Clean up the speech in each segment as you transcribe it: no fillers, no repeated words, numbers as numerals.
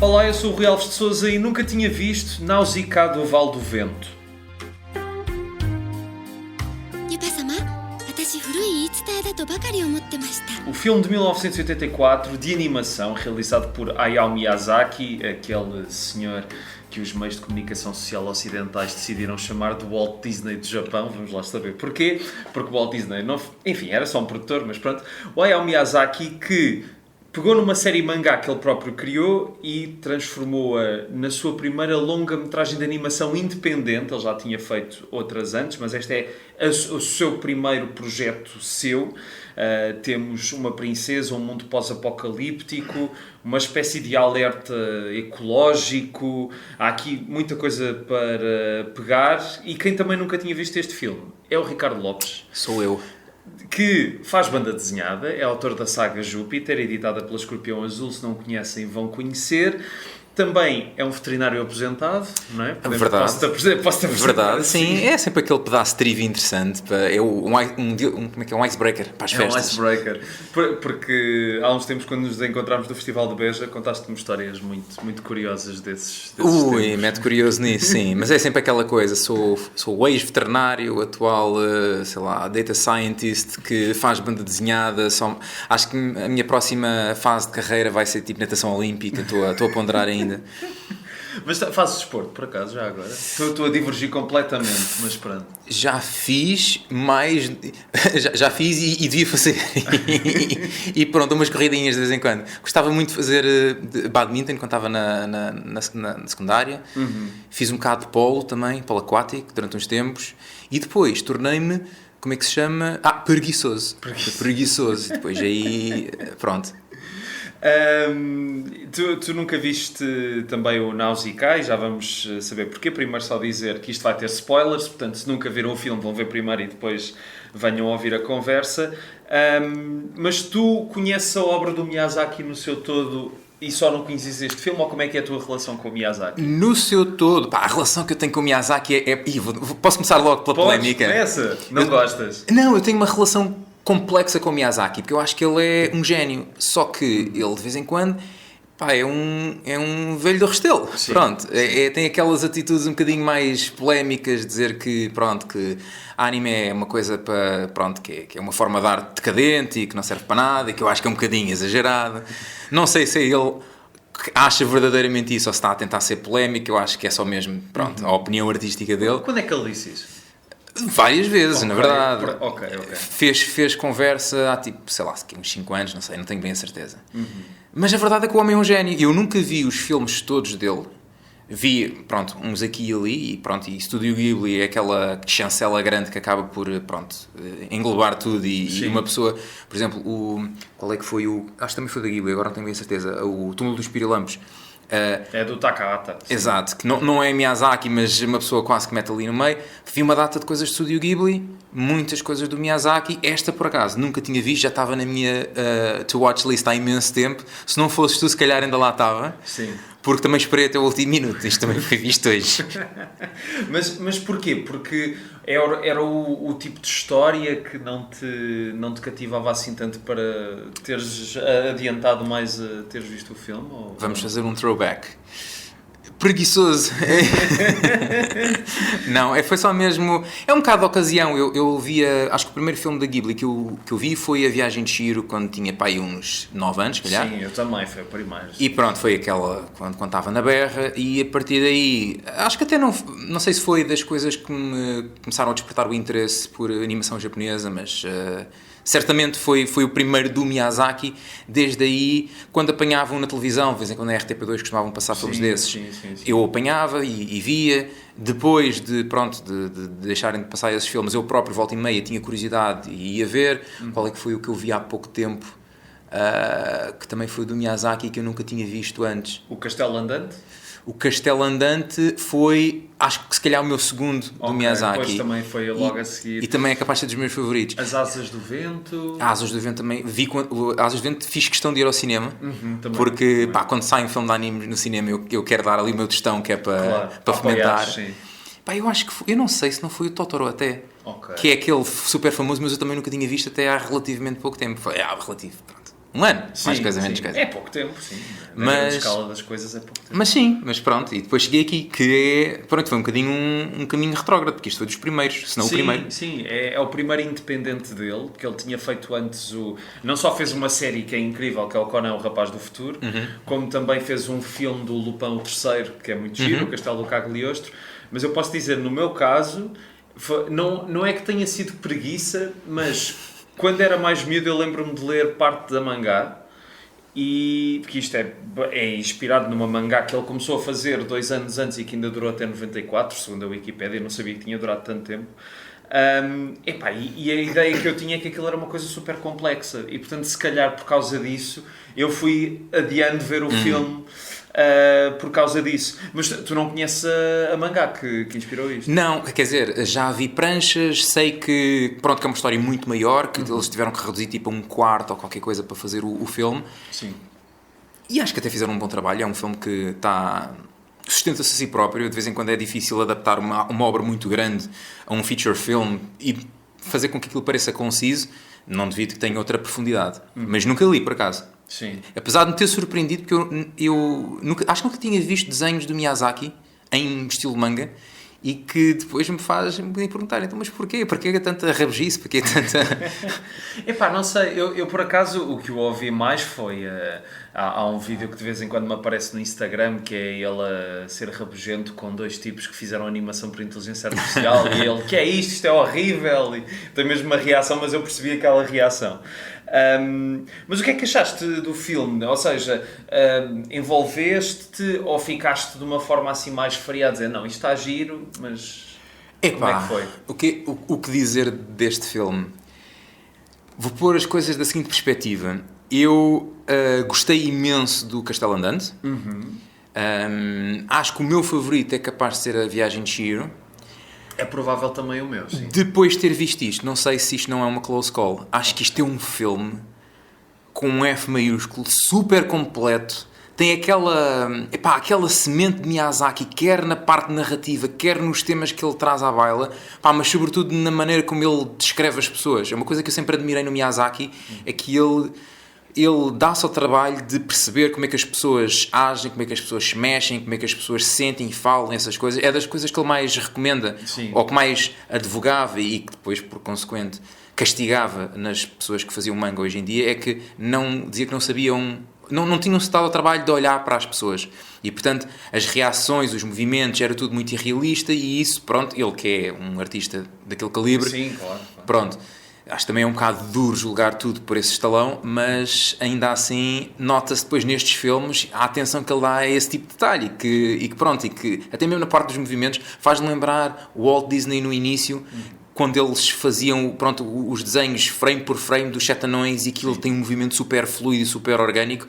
Olá, eu sou o Rui Alves de Sousa e nunca tinha visto Nausicaa do Vale do Vento. O filme de 1984 de animação realizado por Hayao Miyazaki, aquele senhor que os meios de comunicação social ocidentais decidiram chamar de Walt Disney do Japão. Vamos lá saber porquê. Porque Walt Disney não... Enfim, era só um produtor, mas pronto. O Hayao Miyazaki que pegou numa série mangá que ele próprio criou e transformou-a na sua primeira longa-metragem de animação independente. Ele já tinha feito outras antes, mas este é o seu primeiro projeto seu. Temos uma princesa, um mundo pós-apocalíptico, uma espécie de alerta ecológico. Há aqui muita coisa para pegar. E quem também nunca tinha visto este filme é o Ricardo Lopes. Sou eu. Que faz banda desenhada, é autor da saga Júpiter, editada pela Escorpião Azul. Se não conhecem, vão conhecer. Também é um veterinário aposentado, não é? Verdade. Posso-te apresentar? Verdade, sim. É sempre aquele pedaço de trivia interessante. É como é que é? Um icebreaker para as festas. É um icebreaker. Porque há uns tempos, quando nos encontramos no Festival de Beja, contaste-me histórias muito, muito curiosas desses tempos. Mete curioso nisso, sim. Mas é sempre aquela coisa. Sou o ex-veterinário, atual, data scientist, que faz banda desenhada. Acho que a minha próxima fase de carreira vai ser tipo natação olímpica. Estou a ponderar ainda. Mas fazes desporto, por acaso, já agora? Estou a divergir completamente, mas pronto. Já fiz, mas... Já fiz e devia fazer. E pronto, umas corridinhas de vez em quando. Gostava muito de fazer badminton quando estava na secundária. Uhum. Fiz um bocado de polo também, polo aquático, durante uns tempos. E depois tornei-me, como é que se chama? Preguiçoso. Preguiçoso. Depois aí, pronto. Tu nunca viste também o Nausicaa e já vamos saber porquê. Primeiro só dizer que isto vai ter spoilers, portanto se nunca viram o filme vão ver primeiro e depois venham ouvir a conversa. Mas tu conheces a obra do Miyazaki no seu todo e só não conheces este filme, ou como é que é a tua relação com o Miyazaki? No seu todo, a relação que eu tenho com o Miyazaki é... Posso começar logo pela polémica? Começa! Não gostas? Não, eu tenho uma relação complexa com o Miyazaki, porque eu acho que ele é um gênio, só que ele de vez em quando é um velho do Restelo. Sim, pronto, tem aquelas atitudes um bocadinho mais polémicas, dizer que anime é uma coisa para, que é uma forma de arte decadente e que não serve para nada, e que eu acho que é um bocadinho exagerado. Não sei se ele acha verdadeiramente isso ou se está a tentar ser polémico. Eu acho que é só mesmo, a opinião artística dele. Quando é que ele disse isso? Várias vezes, na verdade. Ok. Fez conversa há uns 5 anos, não tenho bem a certeza. Uhum. Mas a verdade é que o homem é um gênio. Eu nunca vi os filmes todos dele. Vi, uns aqui e ali, e Estúdio Ghibli é aquela chancela grande que acaba por, englobar tudo e uma pessoa, por exemplo, qual é que foi acho que também foi da Ghibli, agora não tenho bem a certeza, o Túmulo dos Pirilampos. É do Takahata. Sim. Exato, que não é Miyazaki, mas uma pessoa quase que mete ali no meio. Vi uma data de coisas do Estúdio Ghibli, muitas coisas do Miyazaki. Esta, por acaso, nunca tinha visto, já estava na minha to-watch list há imenso tempo. Se não fosses tu, se calhar ainda lá estava. Sim. Porque também esperei até o último minuto. Isto também foi visto hoje. mas porquê? Porque era o tipo de história que não te cativava assim tanto para teres adiantado mais a teres visto o filme? Ou... Vamos fazer um throwback. Preguiçoso. Não, foi só mesmo... É um bocado de ocasião. Eu via... Acho que o primeiro filme da Ghibli que eu vi foi A Viagem de Chihiro, quando tinha uns 9 anos, calhar. Sim, eu também, foi o primeiro. E pronto, foi aquela quando estava na berra, e a partir daí... Acho que até não sei se foi das coisas que me começaram a despertar o interesse por animação japonesa, mas... certamente foi o primeiro do Miyazaki. Desde aí, quando apanhavam na televisão, de vez em quando na RTP2 costumavam passar filmes desses, sim. eu apanhava e via. Depois de deixarem de passar esses filmes, eu próprio, volta e meia, tinha curiosidade e ia ver. Qual é que foi o que eu vi há pouco tempo, que também foi do Miyazaki, que eu nunca tinha visto antes. O Castelo Andante? O Castelo Andante foi, acho que se calhar, o meu segundo do Miyazaki. Depois também foi logo a seguir. E também é capaz de ser dos meus favoritos. As Asas do Vento. As Asas do Vento também. As Asas do Vento fiz questão de ir ao cinema. Também, porque, quando sai um filme de anime no cinema, eu quero dar ali o meu testão, que é para fomentar. Sim. Eu acho que eu não sei se não foi o Totoro até. Okay. Que é aquele super famoso, mas eu também nunca tinha visto até há relativamente pouco tempo. Foi relativo, pronto. Um ano, Sim, mais coisa, menos coisa. É pouco tempo, sim. Na Mas- grande escala das coisas é pouco tempo. Mas sim, mas pronto, e depois cheguei aqui, que é, pronto, foi um bocadinho um caminho retrógrado, porque isto foi dos primeiros, se não o primeiro. Sim, é o primeiro independente dele, porque ele tinha feito antes não só fez uma série que é incrível, que é o Conan, o Rapaz do Futuro, como também fez um filme do Lupin o Terceiro, que é muito giro, o Castelo do Cagliostro. Mas eu posso dizer, no meu caso, não é que tenha sido preguiça, mas quando era mais miúdo eu lembro-me de ler parte da mangá. E porque isto é inspirado numa mangá que ele começou a fazer 2 anos antes e que ainda durou até 94, segundo a Wikipédia, eu não sabia que tinha durado tanto tempo. E a ideia que eu tinha é que aquilo era uma coisa super complexa e, portanto, se calhar por causa disso eu fui adiando ver o filme por causa disso. Mas tu não conheces a mangá que inspirou isto? Não, quer dizer, já vi pranchas, sei que, pronto, que é uma história muito maior, que eles tiveram que reduzir tipo a um quarto ou qualquer coisa para fazer o filme. Sim. E acho que até fizeram um bom trabalho, é um filme que sustenta-se a si próprio, de vez em quando é difícil adaptar uma obra muito grande a um feature film e fazer com que aquilo pareça conciso, não devido que tenha outra profundidade. Mas nunca li, por acaso. Sim. Apesar de me ter surpreendido, porque eu acho que nunca tinha visto desenhos do Miyazaki em estilo manga e que depois me faz me perguntar, então, mas porquê? Porquê é tanta rabugice? Porquê é tanta... Não sei, eu por acaso o que eu ouvi mais foi há um vídeo que de vez em quando me aparece no Instagram, que é ele a ser rabugento com 2 tipos que fizeram animação por inteligência artificial e ele, que é isto é horrível, e tem mesmo uma reação, mas eu percebi aquela reação. Mas o que é que achaste do filme? Ou seja, envolveste-te ou ficaste de uma forma assim mais fria a dizer, não, isto está giro, mas como é que foi? O que dizer deste filme? Vou pôr as coisas da seguinte perspectiva. Eu gostei imenso do Castelo Andante. Acho que o meu favorito é capaz de ser a Viagem de Chihiro. É provável também o meu, sim. Depois de ter visto isto, não sei se isto não é uma close call. Acho que isto é um filme com um F maiúsculo, super completo. Tem aquela semente de Miyazaki, quer na parte narrativa, quer nos temas que ele traz à baila, mas sobretudo na maneira como ele descreve as pessoas. É uma coisa que eu sempre admirei no Miyazaki, é que ele dá-se ao trabalho de perceber como é que as pessoas agem, como é que as pessoas se mexem, como é que as pessoas sentem e falam, essas coisas. É das coisas que ele mais recomenda, sim, ou que mais advogava e que depois, por consequente, castigava nas pessoas que faziam manga hoje em dia, é que dizia que não sabiam, não tinham-se dado ao trabalho de olhar para as pessoas. E, portanto, as reações, os movimentos, era tudo muito irrealista e isso, pronto, ele que é um artista daquele calibre... Sim, claro. Pronto. Acho que também é um bocado duro julgar tudo por esse estalão, mas ainda assim nota-se depois nestes filmes a atenção que ele dá a esse tipo de detalhe e que até mesmo na parte dos movimentos faz-me lembrar o Walt Disney no início, quando eles faziam os desenhos frame por frame dos 7 anões e aquilo tem um movimento super fluido e super orgânico.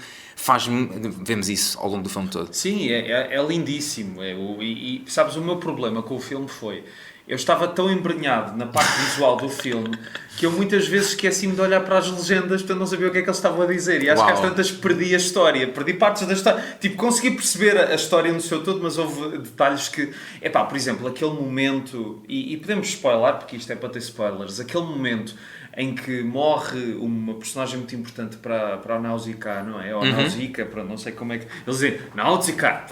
Vemos isso ao longo do filme todo. Sim, é lindíssimo. E sabes, o meu problema com o filme foi... Eu estava tão embrenhado na parte visual do filme que eu muitas vezes esqueci-me de olhar para as legendas, portanto não sabia o que é que eles estavam a dizer. E acho que às tantas perdi a história, perdi partes da história. Tipo, consegui perceber a história no seu todo, mas houve detalhes que... por exemplo, aquele momento... E podemos spoiler, porque isto é para ter spoilers. Aquele momento em que morre uma personagem muito importante para a Nausicaa, não é? Ou Nausicaa, não sei como é que... Eles dizem, Nausicaa!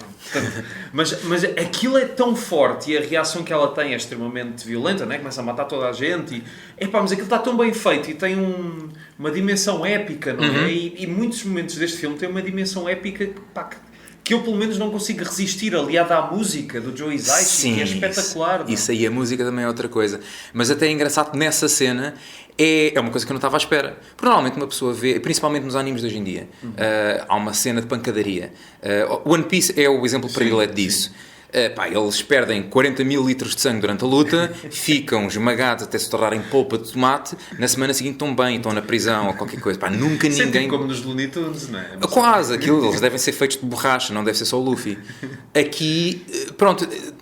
Mas aquilo é tão forte e a reação que ela tem é extremamente violenta, não é? Começa a matar toda a gente mas aquilo está tão bem feito e tem uma dimensão épica, não é? E muitos momentos deste filme têm uma dimensão épica que eu pelo menos não consigo resistir, aliada à música do Joe Hisaishi, que é espetacular. Isso aí, a música também é outra coisa. Mas até é engraçado que nessa cena é uma coisa que eu não estava à espera. Porque normalmente uma pessoa vê, principalmente nos animes de hoje em dia, há uma cena de pancadaria. One Piece é o exemplo predileto disso. Eles perdem 40 mil litros de sangue durante a luta, ficam esmagados até se tornarem polpa de tomate, na semana seguinte estão bem, estão na prisão ou qualquer coisa. Nunca ninguém... Tipo como nos Looney Tunes, não é? Quase, eles devem ser feitos de borracha, não deve ser só o Luffy. Aqui,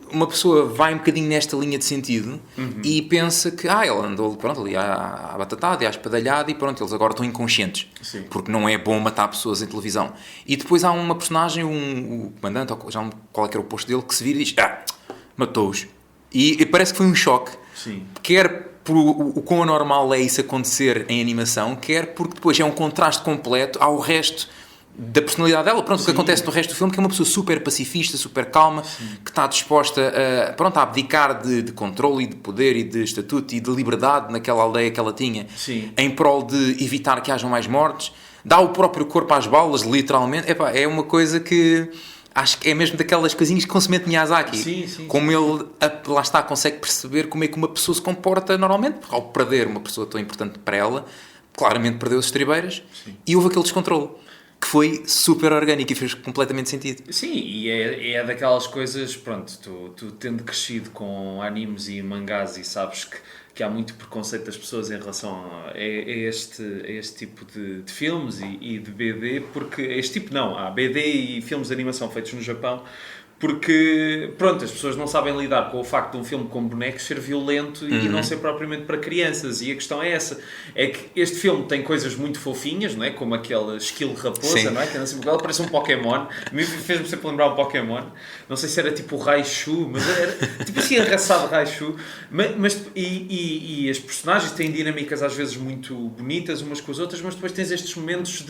uma pessoa vai um bocadinho nesta linha de sentido e pensa que ele andou ali à batatada e à espadalhada e eles agora estão inconscientes. Sim. Porque não é bom matar pessoas em televisão. E depois há uma personagem, o comandante, ou já qual é que era o posto dele, que se vira e diz, matou-os. E parece que foi um choque. Sim. Quer por o quão normal é isso acontecer em animação, quer porque depois é um contraste completo ao resto da personalidade dela. Pronto, o que acontece no resto do filme, que é uma pessoa super pacifista, super calma, que está disposta a abdicar de controle e de poder e de estatuto e de liberdade naquela aldeia que ela tinha, em prol de evitar que hajam mais mortes. Dá o próprio corpo às balas, literalmente. Epá, é uma coisa que acho que é mesmo daquelas coisinhas que consumete Miyazaki. Como ele, lá está, consegue perceber como é que uma pessoa se comporta normalmente, porque ao perder uma pessoa tão importante para ela, claramente perdeu as estribeiras e houve aquele descontrole que foi super orgânico e fez completamente sentido. Sim, e é daquelas coisas, pronto, tu tendo crescido com animes e mangás e sabes que há muito preconceito das pessoas em relação a este tipo de filmes e de BD, porque este tipo não, há BD e filmes de animação feitos no Japão, porque, pronto, as pessoas não sabem lidar com o facto de um filme com bonecos ser violento e não ser propriamente para crianças. E a questão é essa. É que este filme tem coisas muito fofinhas, não é? Como aquele esquilo raposa, não é? Que anda sempre com ela, parece um Pokémon. Fez-me sempre lembrar um Pokémon. Não sei se era tipo o Raichu, mas era tipo assim, arraçado Raichu. E as personagens têm dinâmicas às vezes muito bonitas umas com as outras, mas depois tens estes momentos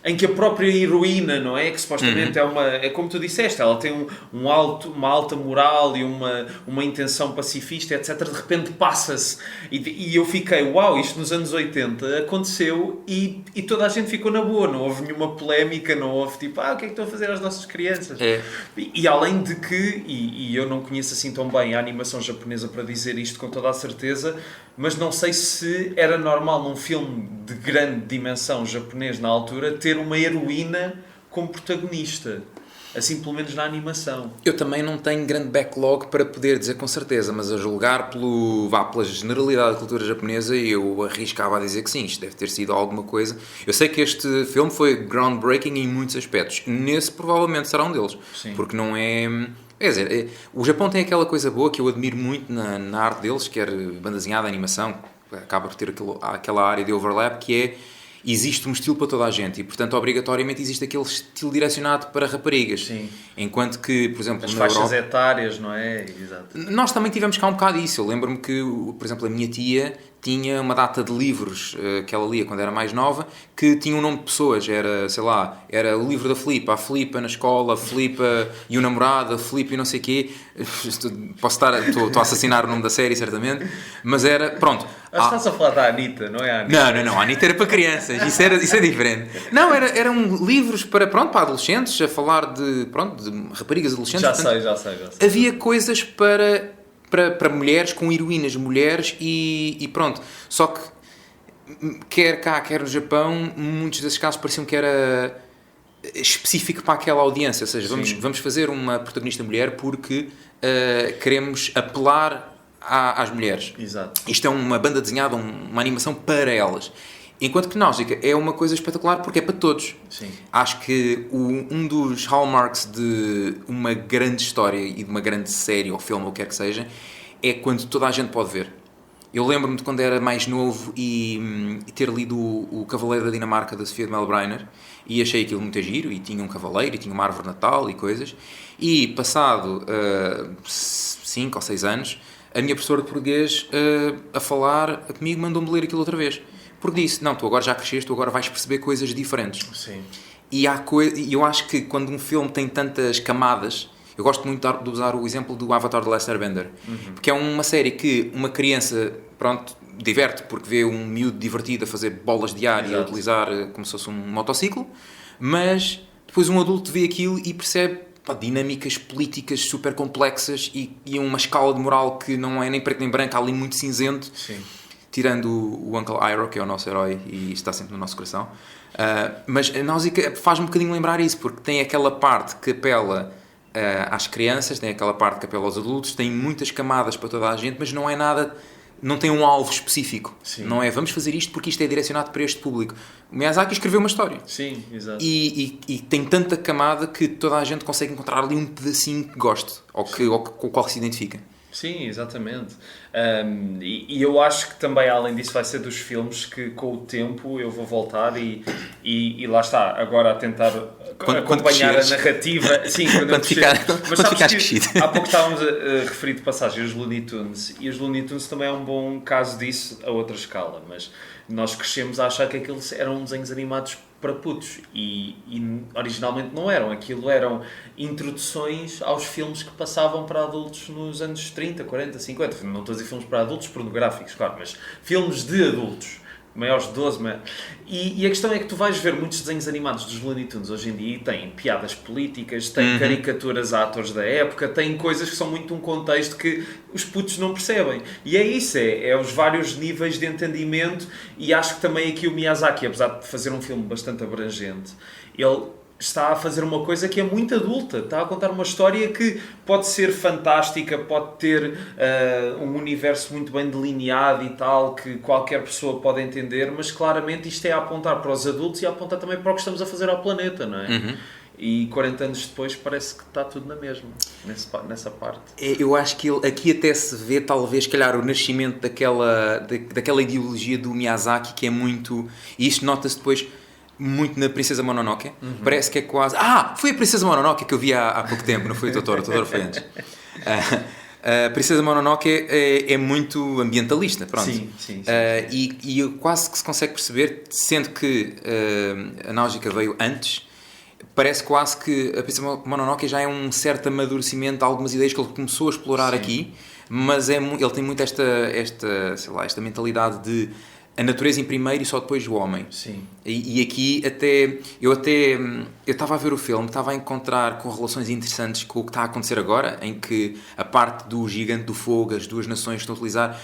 em que a própria heroína, não é? Que supostamente é como tu disseste, ela tem uma alta moral e uma intenção pacifista, etc. De repente passa-se. E eu fiquei, uau, isto nos anos 80 aconteceu e toda a gente ficou na boa. Não houve nenhuma polémica, não houve tipo, o que é que estão a fazer às nossas crianças? E além de que, e eu não conheço assim tão bem a animação japonesa para dizer isto com toda a certeza, mas não sei se era normal num filme de grande dimensão japonês na altura ter uma heroína como protagonista. Assim, pelo menos na animação. Eu também não tenho grande backlog para poder dizer com certeza, mas a julgar pela generalidade da cultura japonesa, eu arriscava a dizer que sim, isto deve ter sido alguma coisa. Eu sei que este filme foi groundbreaking em muitos aspectos. Nesse provavelmente será um deles. Sim. Porque não é... Quer dizer, o Japão tem aquela coisa boa que eu admiro muito na arte deles, quer banda desenhada, animação, acaba por ter aquela área de overlap, que é... Existe um estilo para toda a gente e, portanto, obrigatoriamente existe aquele estilo direcionado para raparigas. Sim. Enquanto que, por exemplo, as faixas etárias, não é? Exato. Nós também tivemos cá um bocado isso. Eu lembro-me que, por exemplo, a minha tia tinha uma data de livros que ela lia quando era mais nova, que tinha um nome de pessoas. Era, sei lá, era o livro da Filipa, a Filipa na escola, a Filipa e o namorado, a Filipa e não sei o quê. Estou a assassinar o nome da série, certamente. Mas era, pronto. Estás a falar da Anitta, não é a Anitta? Não. A Anitta era para crianças. Isso é diferente. Não, eram livros para adolescentes, a falar de raparigas adolescentes. Já sei. Havia coisas para mulheres, com heroínas mulheres e pronto. Só que, quer cá, quer no Japão, muitos desses casos pareciam que era específico para aquela audiência. Ou seja, vamos fazer uma protagonista mulher porque queremos apelar às mulheres. Exato. Isto é uma banda desenhada, uma animação para elas. Enquanto que Náusea é uma coisa espetacular porque é para todos. Sim. Acho que um dos hallmarks de uma grande história e de uma grande série ou filme ou o que quer que seja é quando toda a gente pode ver. Eu lembro-me de quando era mais novo e ter lido o Cavaleiro da Dinamarca da Sofia de Melbrenner e achei aquilo muito giro e tinha um cavaleiro e tinha uma árvore de Natal e coisas e passado 5 ou 6 anos a minha professora de português a falar comigo mandou-me ler aquilo outra vez. Porque disse, não, tu agora já cresceste, tu agora vais perceber coisas diferentes. Sim. E eu acho que quando um filme tem tantas camadas, eu gosto muito de usar o exemplo do Avatar de Last Airbender, porque é uma série que uma criança, diverte, porque vê um miúdo divertido a fazer bolas de ar. Exato. E a utilizar como se fosse um motociclo, mas depois um adulto vê aquilo e percebe dinâmicas políticas super complexas e uma escala de moral que não é nem preto nem branco, há ali muito cinzento. Sim. Tirando o Uncle Iroh, que é o nosso herói e está sempre no nosso coração. Mas a Náusea faz-me um bocadinho lembrar isso, porque tem aquela parte que apela às crianças, tem aquela parte que apela aos adultos, tem muitas camadas para toda a gente, mas não é nada, não tem um alvo específico. Sim. Não é, vamos fazer isto porque isto é direcionado para este público. O Miyazaki escreveu uma história. Sim, exato. E tem tanta camada que toda a gente consegue encontrar ali um pedacinho que goste, ou com o qual se identifica. Sim, exatamente. E eu acho que também, além disso, vai ser dos filmes que, com o tempo, eu vou voltar e lá está, agora a tentar acompanhar a narrativa. Sim, quando eu crescer. Mas sabes que crescido. há pouco estávamos a referir de passagem os Looney Tunes, e os Looney Tunes também é um bom caso disso a outra escala, mas nós crescemos a achar que aqueles eram desenhos animados para putos e originalmente não eram. Aquilo eram introduções aos filmes que passavam para adultos nos anos 30, 40, 50. Não estou a dizer filmes para adultos pornográficos, claro, mas filmes de adultos. Maiores de 12, e a questão é que tu vais ver muitos desenhos animados dos Looney Tunes hoje em dia e têm piadas políticas, têm caricaturas a atores da época, têm coisas que são muito um contexto que os putos não percebem. E é isso, é os vários níveis de entendimento, e acho que também aqui o Miyazaki, apesar de fazer um filme bastante abrangente, ele está a fazer uma coisa que é muito adulta, está a contar uma história que pode ser fantástica, pode ter um universo muito bem delineado e tal, que qualquer pessoa pode entender, mas claramente isto é a apontar para os adultos e a apontar também para o que estamos a fazer ao planeta, não é? E 40 anos depois parece que está tudo na mesma, nessa parte. Eu acho que aqui até se vê, talvez, calhar, o nascimento daquela ideologia do Miyazaki, que é muito... E isto nota-se depois muito na Princesa Mononoke. Parece que é quase... Foi a Princesa Mononoke que eu vi há pouco tempo, não foi o Totoro foi antes. A Princesa Mononoke é muito ambientalista, pronto. Sim. E quase que se consegue perceber, sendo que a Náusica veio antes, parece quase que a Princesa Mononoke já é um certo amadurecimento de algumas ideias que ele começou a explorar aqui, mas ele tem muito esta mentalidade de a natureza em primeiro e só depois o homem. Sim. E aqui eu estava a ver o filme, estava a encontrar correlações interessantes com o que está a acontecer agora, em que a parte do gigante do fogo, as duas nações que estão a utilizar,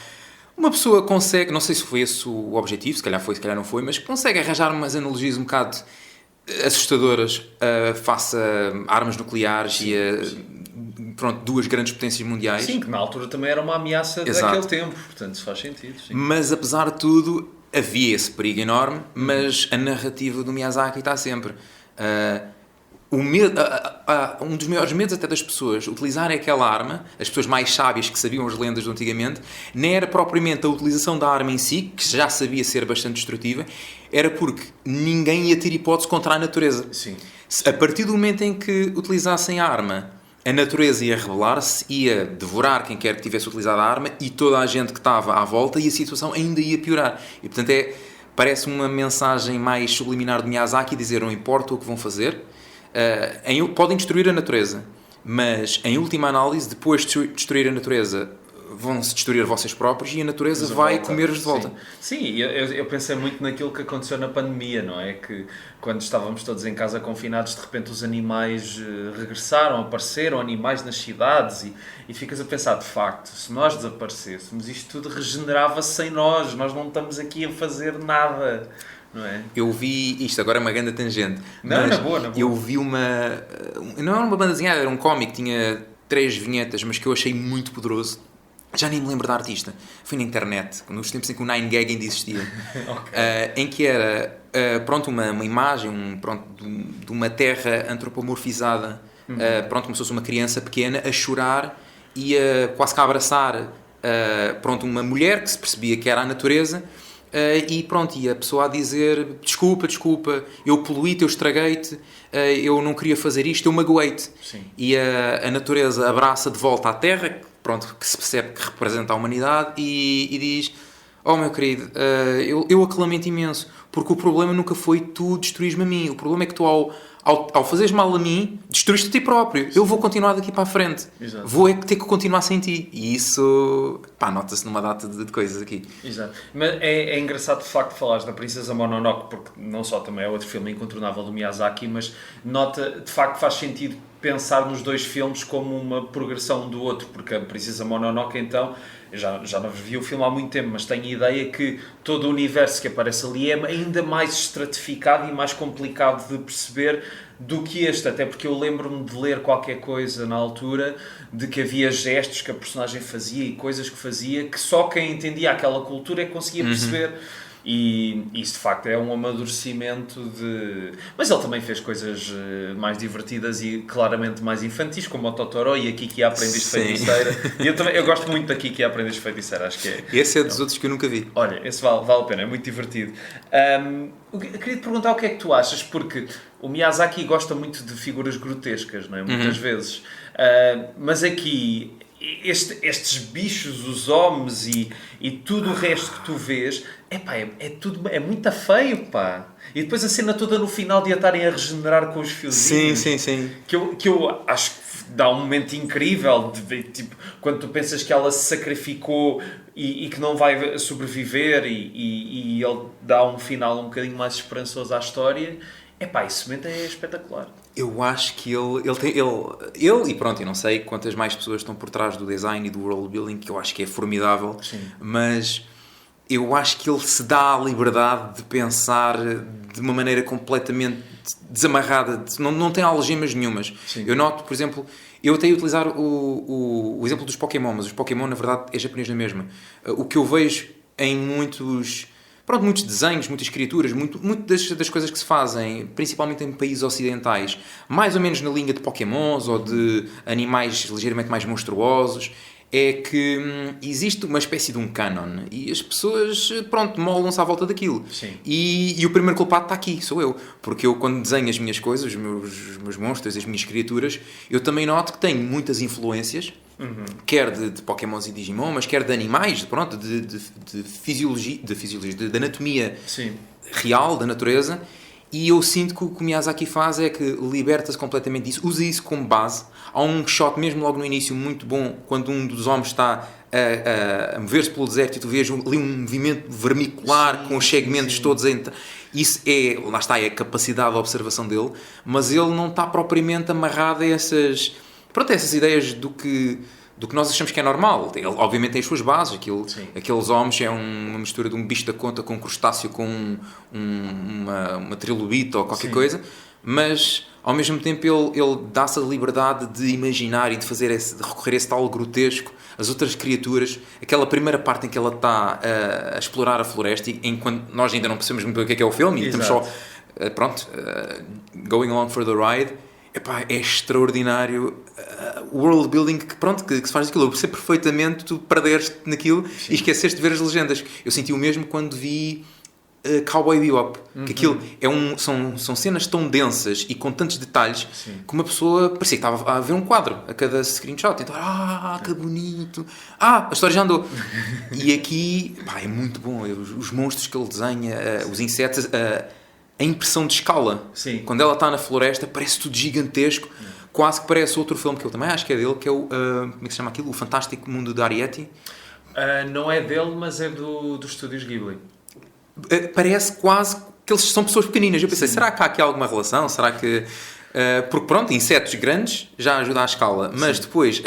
uma pessoa consegue, não sei se foi esse o objetivo, se calhar foi, se calhar não foi, mas consegue arranjar umas analogias um bocado assustadoras face a armas nucleares e a duas grandes potências mundiais. Sim, que na altura também era uma ameaça daquele tempo, portanto isso faz sentido. Sim. Mas apesar de tudo, havia esse perigo enorme, mas a narrativa do Miyazaki está sempre... um dos maiores medos até das pessoas utilizarem aquela arma, as pessoas mais sábias que sabiam as lendas de antigamente, nem era propriamente a utilização da arma em si, que já sabia ser bastante destrutiva, era porque ninguém ia ter hipótese contra a natureza. Sim. A partir do momento em que utilizassem a arma, a natureza ia rebelar-se, ia devorar quem quer que tivesse utilizado a arma e toda a gente que estava à volta, e a situação ainda ia piorar. E portanto parece uma mensagem mais subliminar de Miyazaki, dizer não importa o que vão fazer, podem destruir a natureza, mas em última análise, depois de destruir a natureza, vão-se destruir vocês próprios e a natureza vai comer-vos de volta. Sim, eu pensei muito naquilo que aconteceu na pandemia, não é? Que quando estávamos todos em casa confinados, de repente os animais regressaram, apareceram animais nas cidades e ficas a pensar, de facto, se nós desaparecêssemos, isto tudo regenerava-se sem nós não estamos aqui a fazer nada. Não é? Eu vi isto, agora é uma grande tangente. Não, na boa. Eu vi não era uma banda desenhada, era um cómic, tinha 3 vinhetas, mas que eu achei muito poderoso. Já nem me lembro da artista. Foi na internet, nos tempos em que o 9gag ainda existia. Em que era uma imagem de uma terra antropomorfizada, como se fosse uma criança pequena a chorar e a quase que a abraçar uma mulher que se percebia que era a natureza. E a pessoa a dizer desculpa, eu poluí-te, eu estraguei-te, eu não queria fazer isto, eu magoei-te. Sim. E a natureza abraça de volta à terra, que se percebe que representa a humanidade, e diz: oh meu querido, eu que lamento imenso, porque o problema nunca foi tu destruís-me a mim, o problema é que tu ao fazeres mal a mim, destruíste a ti próprio. Eu vou continuar daqui para a frente. Exato. Vou ter que continuar sem ti. E isso, nota-se numa data de coisas aqui. Exato. Mas é engraçado de facto falares da Princesa Mononoke, porque não só também é outro filme incontornável do Miyazaki, mas de facto faz sentido pensar nos dois filmes como uma progressão do outro, porque a Princesa Mononoke, então, já não vi o filme há muito tempo, mas tenho a ideia que todo o universo que aparece ali é ainda mais estratificado e mais complicado de perceber do que este, até porque eu lembro-me de ler qualquer coisa na altura de que havia gestos que a personagem fazia e coisas que fazia que só quem entendia aquela cultura é que conseguia perceber. E isso de facto é um amadurecimento de... Mas ele também fez coisas mais divertidas e claramente mais infantis, como o Totoro e a Kiki a Aprendiz de Feiticeira. E eu gosto muito da Kiki a Aprendiz de Feiticeira, acho que é... Esse é dos outros que eu nunca vi. Olha, esse vale a pena, é muito divertido. Eu queria te perguntar o que é que tu achas, porque o Miyazaki gosta muito de figuras grotescas, não é? Muitas vezes. Mas aqui... Estes bichos, os homens e tudo o resto que tu vês, é muito feio, pá. E depois a cena toda no final de a estarem a regenerar com os fiozinhos. Sim. Que eu acho que dá um momento incrível, tipo, quando tu pensas que ela se sacrificou e que não vai sobreviver e ele dá um final um bocadinho mais esperançoso à história. Esse momento é espetacular. Eu acho que ele e pronto, eu não sei quantas mais pessoas estão por trás do design e do world building, que eu acho que é formidável. Sim. Mas eu acho que ele se dá a liberdade de pensar de uma maneira completamente desamarrada, não tem algemas nenhumas. Sim. Eu noto, por exemplo, eu até ia utilizar o exemplo dos Pokémon, mas os Pokémon na verdade é japonês na mesma. O que eu vejo em muitos desenhos, muitas criaturas, muito das coisas que se fazem, principalmente em países ocidentais, mais ou menos na linha de Pokémons ou de animais ligeiramente mais monstruosos, é que existe uma espécie de um canon e as pessoas, molam-se à volta daquilo. Sim. E o primeiro culpado está aqui, sou eu. Porque eu, quando desenho as minhas coisas, os meus monstros, as minhas criaturas, eu também noto que tenho muitas influências, quer de Pokémons e Digimon, mas quer de animais, de fisiologia, de anatomia Sim. real da natureza. E eu sinto que o que o Miyazaki faz é que liberta-se completamente disso, usa isso como base. Há um shot mesmo logo no início muito bom, quando um dos homens está a mover-se pelo deserto e tu vês ali um movimento vermicular, com os segmentos todos. Isso lá está, é a capacidade de observação dele, mas ele não está propriamente amarrado a essas ideias do que nós achamos que é normal. Ele obviamente tem as suas bases. Aqueles homens é uma mistura de um bicho da conta com um crustáceo, com uma trilobita ou qualquer coisa, mas ao mesmo tempo ele dá-se a liberdade de imaginar e de recorrer a esse tal grotesco, as outras criaturas, aquela primeira parte em que ela está a explorar a floresta, enquanto nós ainda não percebemos muito bem o que é o filme, e estamos só going along for the ride. É extraordinário o world building que se faz daquilo. Eu percebo perfeitamente, tu perdeste naquilo. Sim. E esqueceste de ver as legendas. Eu senti o mesmo quando vi Cowboy Bebop. Que aquilo são cenas tão densas e com tantos detalhes. Sim. Que uma pessoa parecia que estava a ver um quadro a cada screenshot. Então, que bonito. A história já andou. E aqui é muito bom. Os monstros que ele desenha, os insetos, a impressão de escala. Sim. Quando ela está na floresta, parece tudo gigantesco. Quase que parece outro filme que eu também acho que é dele, que é o... como é que se chama aquilo? O Fantástico Mundo de Arrietty. Não é dele, mas é dos estúdios Ghibli. Parece quase que eles são pessoas pequeninas. Eu pensei, será que há aqui alguma relação? Será que... porque insetos grandes já ajudam à escala. Mas depois,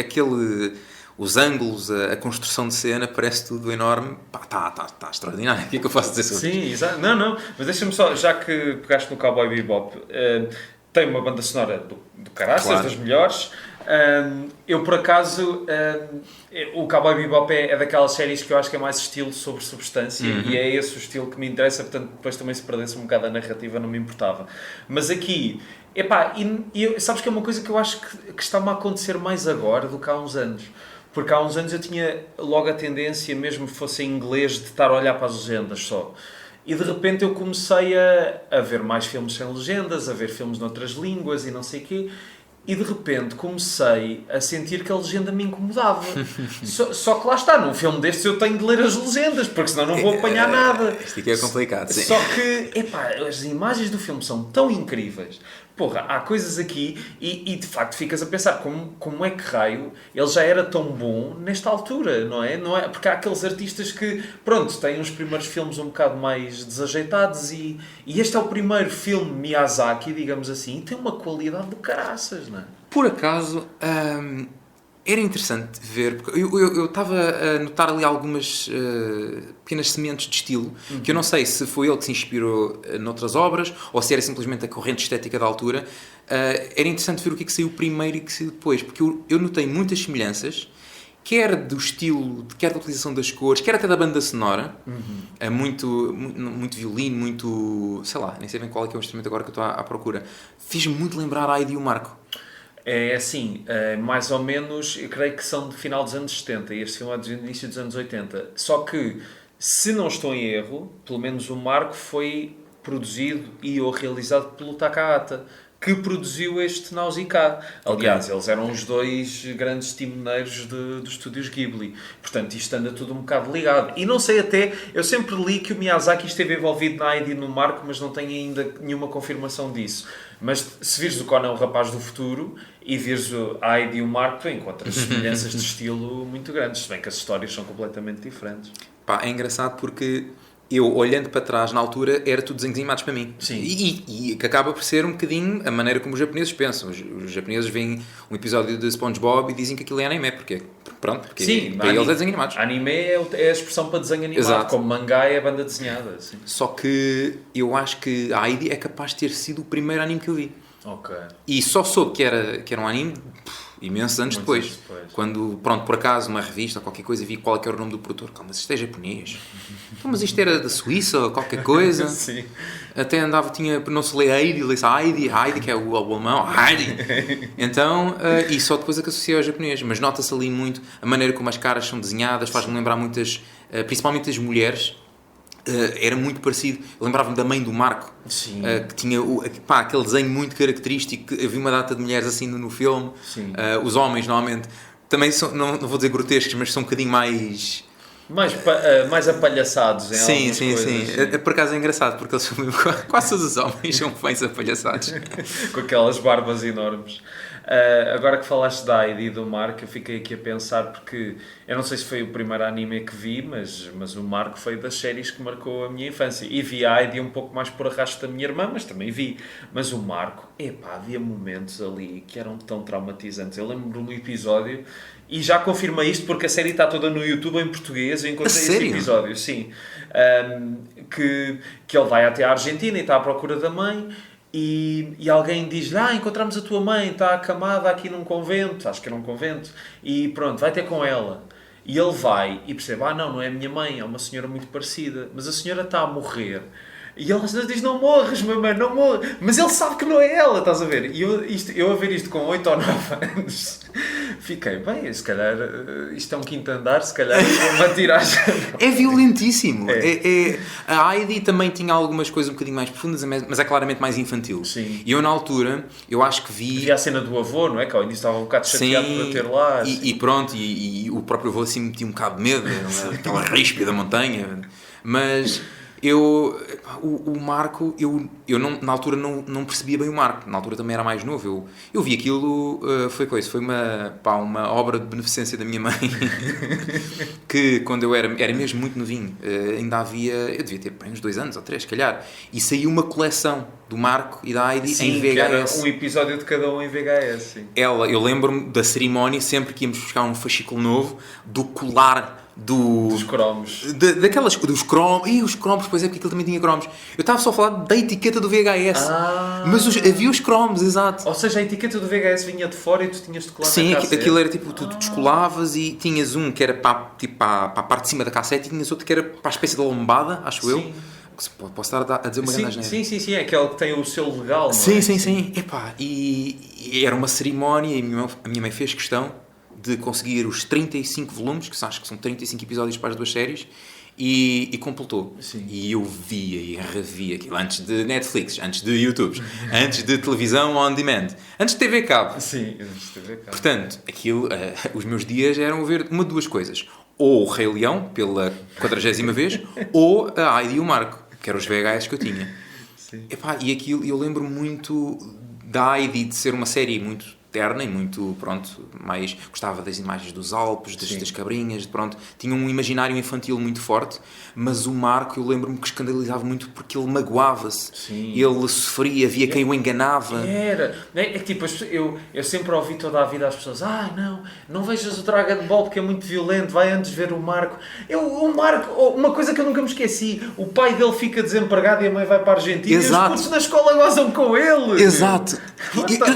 os ângulos, a construção de cena, parece tudo enorme. Está extraordinário. O que é que eu posso dizer sobre isso? Sim, exato. Não, mas deixa-me só, já que pegaste no Cowboy Bebop, tem uma banda sonora do caraças, claro, das melhores. Eu, por acaso, o Cowboy Bebop é daquelas séries que eu acho que é mais estilo sobre substância, e é esse o estilo que me interessa, portanto, depois também se perdesse um bocado a narrativa, não me importava. Mas aqui, sabes que é uma coisa que eu acho que está-me a acontecer mais agora do que há uns anos. Porque há uns anos eu tinha logo a tendência, mesmo que fosse em inglês, de estar a olhar para as legendas só. E de repente eu comecei a ver mais filmes sem legendas, a ver filmes noutras línguas e não sei o quê. E de repente comecei a sentir que a legenda me incomodava. Só que lá está, num filme destes eu tenho de ler as legendas, porque senão não vou apanhar nada. Isto aqui é complicado, sim. Só que, as imagens do filme são tão incríveis. Há coisas aqui e de facto ficas a pensar como é que raio ele já era tão bom nesta altura, não é? Porque há aqueles artistas que, têm os primeiros filmes um bocado mais desajeitados e este é o primeiro filme Miyazaki, digamos assim, e tem uma qualidade do caraças, não é? Por acaso, era interessante ver, porque eu estava a notar ali algumas pequenas sementes de estilo, que eu não sei se foi ele que se inspirou noutras obras, ou se era simplesmente a corrente estética da altura. Era interessante ver o que é que saiu primeiro e o que saiu depois, porque eu notei muitas semelhanças quer do estilo, quer da utilização das cores, quer até da banda sonora. Muito violino, muito... sei lá, nem sei bem qual é que é o instrumento agora que eu estou à procura. Fiz-me muito lembrar a Heidi e o Marco. É assim, mais ou menos, eu creio que são de final dos anos 70 e este filme é do início dos anos 80. Só que, se não estou em erro, pelo menos o Marco foi produzido ou realizado pelo Takahata, que produziu este Nausicaa. Aliás, eles eram os dois grandes timoneiros dos estúdios Ghibli. Portanto, isto anda tudo um bocado ligado. E não sei até, eu sempre li que o Miyazaki esteve envolvido na Heidi e no Marco, mas não tenho ainda nenhuma confirmação disso. Mas se vires o Conan, o Rapaz do Futuro, e vires a Heidi e o Marco, tu encontras semelhanças de estilo muito grandes, se bem que as histórias são completamente diferentes. Pá, é engraçado porque... eu, olhando para trás, na altura, era tudo desenhos animados para mim. Sim. E que acaba por ser um bocadinho a maneira como os japoneses pensam. Os japoneses veem um episódio de SpongeBob e dizem que aquilo é anime, porque sim, para eles é desenho animados. Anime é a expressão para desenho animado, exato. Como mangá é a banda desenhada. Sim. Só que eu acho que a Heidi é capaz de ter sido o primeiro anime que eu vi. Ok. E só soube que era um anime imensos anos depois. Quando, pronto, por acaso, uma revista ou qualquer coisa, vi qual é que era o nome do produtor. Calma, mas isto é japonês? Então, mas isto era da Suíça ou qualquer coisa? Sim. Até andava, não se lê Heidi, lê-se Heidi, que é o alemão, Heidi. Então, e só depois é que associei ao japonês. Mas nota-se ali muito a maneira como as caras são desenhadas, faz-me lembrar muitas, principalmente as mulheres. Era muito parecido. Eu lembrava-me da mãe do Marco, que tinha aquele desenho muito característico. Havia uma data de mulheres assim no filme. Os homens, normalmente, também são, não vou dizer grotescos, mas são um bocadinho mais apalhaçados em algumas coisas. Sim. Por acaso é engraçado, porque eles são mesmo, quase todos os homens são bem apalhaçados. Com aquelas barbas enormes. Agora que falaste da Heidi e do Marco, eu fiquei aqui a pensar, porque eu não sei se foi o primeiro anime que vi, mas o Marco foi das séries que marcou a minha infância. E vi a Heidi um pouco mais por arrasto da minha irmã, mas também vi. Mas o Marco, havia momentos ali que eram tão traumatizantes. Eu lembro de um episódio, e já confirmei isto porque a série está toda no YouTube em português, eu encontrei esse episódio, sim. Que ele vai até à Argentina e está à procura da mãe. E alguém diz-lhe, encontramos a tua mãe, está acamada aqui num convento, acho que era um convento, e pronto, vai ter com ela. E ele vai e percebe, não é a minha mãe, é uma senhora muito parecida, mas a senhora está a morrer. E ela diz, não morres, mamãe, não morres. Mas ele sabe que não é ela, estás a ver? E eu a ver isto com 8 ou 9 anos, fiquei, bem, se calhar isto é um quinto andar, se calhar vou-me atirar já. É violentíssimo. A Heidi também tinha algumas coisas um bocadinho mais profundas, mas é claramente mais infantil. Sim. E eu, na altura, eu acho que vi... Havia a cena do avô, não é? Que ao início estava um bocado chateado por ter lá. E pronto, e o próprio avô assim metia um bocado de medo, aquela ríspida da montanha. Mas... o Marco, eu não, na altura não percebia bem o Marco, na altura também era mais novo, eu vi aquilo, foi uma obra de beneficência da minha mãe, que quando eu era mesmo muito novinho, ainda havia, eu devia ter uns 2 anos ou 3, se calhar, e saiu uma coleção do Marco e da Heidi em VHS. Que era um episódio de cada um em VHS, sim. Eu lembro-me da cerimónia, sempre que íamos buscar um fascículo novo, do colar dos cromos. Dos cromos. E os cromos, pois é, porque aquilo também tinha cromos. Eu estava só a falar da etiqueta do VHS. Mas havia os cromos, exato. Ou seja, a etiqueta do VHS vinha de fora e tu tinhas de colar na cassete. Sim, aquilo era tipo, tu descolavas e tinhas um que era para a parte de cima da cassete e tinhas outro que era para a espécie de lombada, acho eu. Posso estar a dizer uma grande asneira. Sim, é aquele que tem o selo legal, não sim, é? Sim. E era uma cerimónia e a minha mãe fez questão de conseguir os 35 volumes, que acho que são 35 episódios para as 2 séries, e completou. Sim. E eu via e revia aquilo antes de Netflix, antes de YouTube, antes de televisão on demand, antes de TV Cabo. Sim, antes de TV Cabo. Portanto, aquilo, os meus dias eram ver uma de 2 coisas. Ou o Rei Leão, pela 40ª vez, ou a Heidi e o Marco, que eram os VHS que eu tinha. Sim. E aquilo, eu lembro muito da Heidi de ser uma série muito terna e muito, gostava das imagens dos Alpes, das cabrinhas, tinha um imaginário infantil muito forte, mas o Marco, eu lembro-me que escandalizava muito porque ele magoava-se, ele sofria, havia quem o enganava. É que tipo, eu sempre ouvi toda a vida as pessoas, não vejas o Dragon Ball porque é muito violento, vai antes ver o Marco. O Marco, uma coisa que eu nunca me esqueci, o pai dele fica desempregado e a mãe vai para a Argentina. Exato. E os putos na escola gozam com ele. Exato.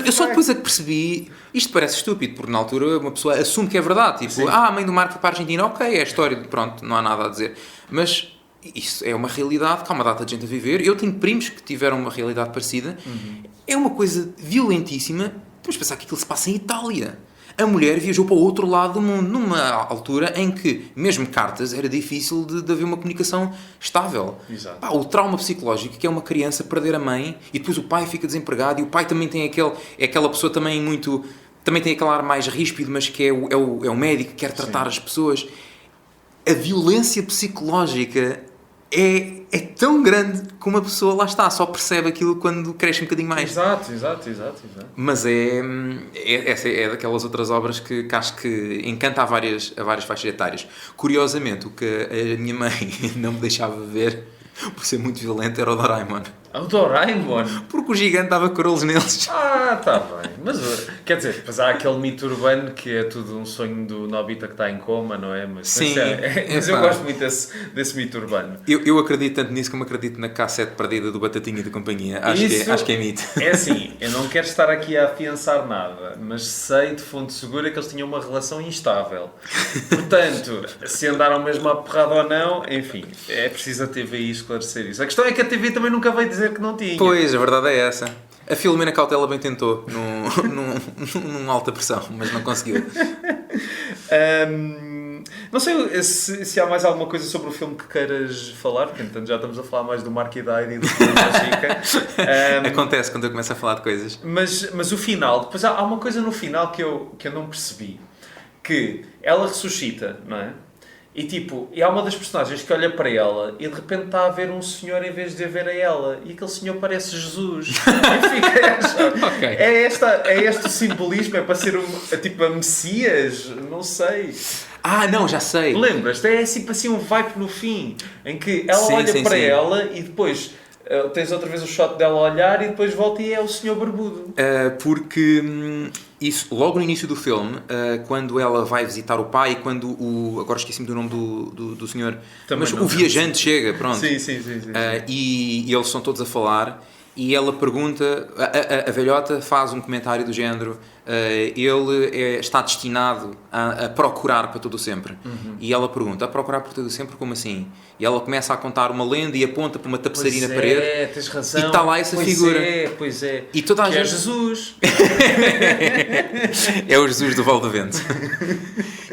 Eu só depois é que percebi, isto parece estúpido, porque na altura uma pessoa assume que é verdade, tipo, a mãe do Marco foi para a Argentina, ok, é a história, pronto, não há nada a dizer. Mas isso é uma realidade que há uma data de gente a viver. Eu tenho primos que tiveram uma realidade parecida. É uma coisa violentíssima. Temos de pensar que aquilo se passa em Itália. A mulher viajou para o outro lado do mundo, numa altura em que, mesmo cartas, era difícil de haver uma comunicação estável. Exato. Pá, o trauma psicológico que é uma criança perder a mãe e depois o pai fica desempregado e o pai também tem aquela pessoa também muito... Também tem aquele ar mais ríspido, mas que é o médico que quer tratar as pessoas. A violência psicológica é tão grande que uma pessoa, lá está, só percebe aquilo quando cresce um bocadinho mais. Exato. Mas é daquelas outras obras que acho que encanta a várias faixas etárias. Curiosamente, o que a minha mãe não me deixava ver, por ser muito violento, era o Doraemon. O Doraemon? Porque o gigante dava corolos neles. Tá bem. Mas, quer dizer, depois há aquele mito urbano que é tudo um sonho do Nobita que está em coma, não é? Mas, sim. Mas eu gosto muito desse mito urbano. Eu acredito tanto nisso como acredito na cassete perdida do Batatinha e da companhia. Acho que é mito. É assim, eu não quero estar aqui a afiançar nada, mas sei de fonte segura que eles tinham uma relação instável. Portanto, se andaram mesmo à porrada ou não, enfim, é preciso a TVI esclarecer isso. A questão é que a TV também nunca veio dizer que não tinha. Pois, a verdade é essa. A Filomena Cautela bem tentou, num alta pressão, mas não conseguiu. Não sei se há mais alguma coisa sobre o filme que queiras falar, porque entanto já estamos a falar mais do Mark e da Heidi do que da Chica. Acontece quando eu começo a falar de coisas. Mas o final, depois há uma coisa no final que eu não percebi. Que ela ressuscita, não é? E há uma das personagens que olha para ela e de repente está a ver um senhor em vez de a ver a ela. E aquele senhor parece Jesus. E fica a achar. Okay. É este o simbolismo? É para ser a Messias? Não sei. Não, já sei. Lembras-te? É assim um vibe no fim. Em que ela olha para ela e depois... tens outra vez o shot dela a olhar e depois volta e é o senhor barbudo. Porque isso, logo no início do filme, quando ela vai visitar o pai, quando agora esqueci-me do nome do senhor, também mas o viajante chega, pronto. Sim. E eles são todos a falar e ela pergunta, a velhota faz um comentário do género, ele está destinado a procurar para todo o sempre. E ela pergunta, a procurar por todo o sempre, como assim? E ela começa a contar uma lenda e aponta para uma tapeçaria na parede. Tens razão. E está lá essa figura. Pois é. E toda a gente... é Jesus. É o Jesus do Val do Vento.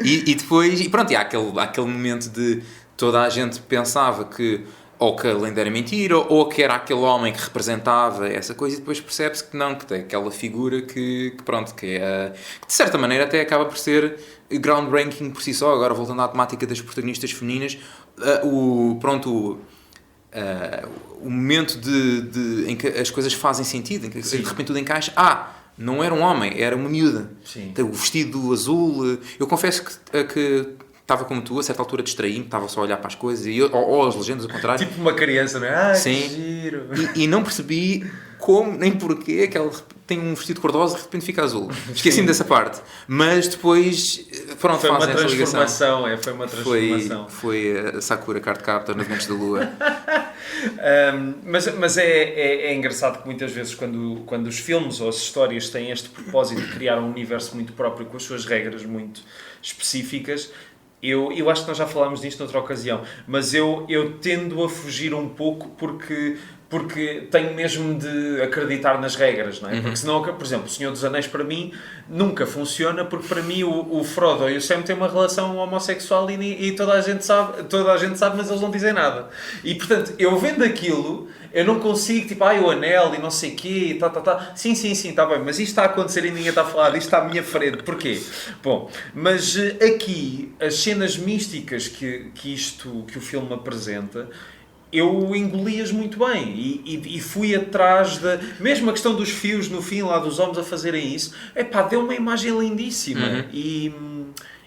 E depois, e pronto, há aquele momento de toda a gente pensava que ou que a lenda era mentira, ou que era aquele homem que representava essa coisa, e depois percebe-se que não, que tem aquela figura que de certa maneira até acaba por ser groundbreaking por si só. Agora, voltando à temática das protagonistas femininas, o momento em que as coisas fazem sentido, em que de repente tudo encaixa. Não era um homem, era uma miúda. Sim. O vestido azul. Eu confesso que estava como tu, a certa altura distraí-me, estava só a olhar para as coisas, ou as legendas ao contrário. Tipo uma criança, não é? Sim. Que giro. E não percebi como, nem porquê, que ela tem um vestido cor-de-rosa e de repente fica azul. Esqueci-me dessa parte. Mas depois, pronto, foi fazem uma essa ligação. Foi uma transformação. Foi a Sakura Card Captor nas Mentes da Lua. Mas é engraçado que muitas vezes quando os filmes ou as histórias têm este propósito de criar um universo muito próprio com as suas regras muito específicas, eu acho que nós já falámos disto noutra ocasião, mas eu tendo a fugir um pouco porque tenho mesmo de acreditar nas regras, não é? Porque senão, por exemplo, o Senhor dos Anéis para mim nunca funciona, porque para mim o Frodo e o Sam têm uma relação homossexual e toda a gente sabe, mas eles não dizem nada. E portanto, eu vendo aquilo, eu não consigo, tipo, o anel e não sei o quê, Sim, está bem, mas isto está a acontecer e ninguém está a falar, isto está à minha frente. Porquê? Bom, mas aqui, as cenas místicas que o filme apresenta, eu engoli-as muito bem e fui atrás mesmo a questão dos fios no fim, lá dos homens a fazerem isso, deu uma imagem lindíssima.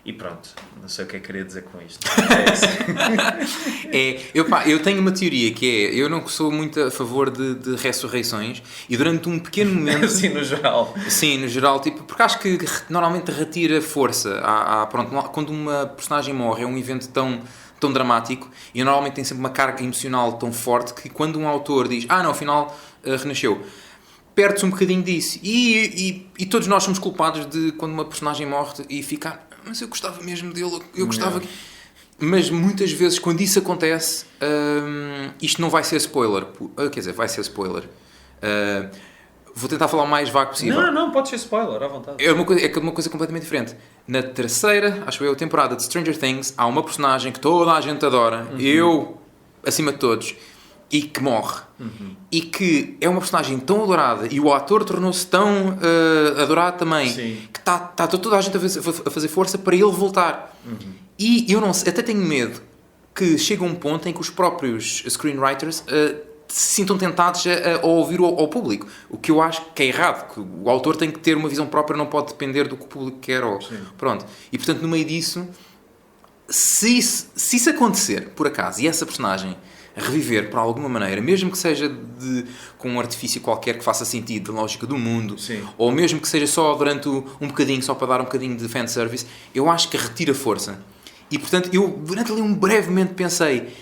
E pronto, não sei o que é que queria dizer com isto. Eu tenho uma teoria que eu não sou muito a favor de ressurreições e durante um pequeno momento... Sim, no geral. Sim, no geral, porque acho que normalmente retira força. Pronto, quando uma personagem morre é um evento tão dramático e normalmente tem sempre uma carga emocional tão forte que quando um autor diz, não, afinal renasceu... perde-se um bocadinho disso. E todos nós somos culpados de quando uma personagem morre e ficar, mas eu gostava mesmo dele, eu gostava... Mas muitas vezes quando isso acontece, isto não vai ser spoiler. Quer dizer, vai ser spoiler. Vou tentar falar o mais vago possível. Não, pode ser spoiler, à vontade. É uma coisa completamente diferente. Na terceira, acho eu, temporada de Stranger Things, há uma personagem que toda a gente adora, eu, acima de todos, e que morre. E que é uma personagem tão adorada e o ator tornou-se tão adorado também, Sim. que está toda a gente a fazer força para ele voltar. E eu não sei, até tenho medo que chegue a um ponto em que os próprios screenwriters se sintam tentados a ouvir ao público. O que eu acho que é errado, que o autor tem que ter uma visão própria, não pode depender do que o público quer. Pronto. E portanto, no meio disso, se isso acontecer, por acaso, e essa personagem reviver por alguma maneira, mesmo que seja com um artifício qualquer que faça sentido da lógica do mundo, Sim. ou mesmo que seja só durante um bocadinho, só para dar um bocadinho de fanservice, eu acho que retira força. E portanto, eu durante ali um breve momento pensei,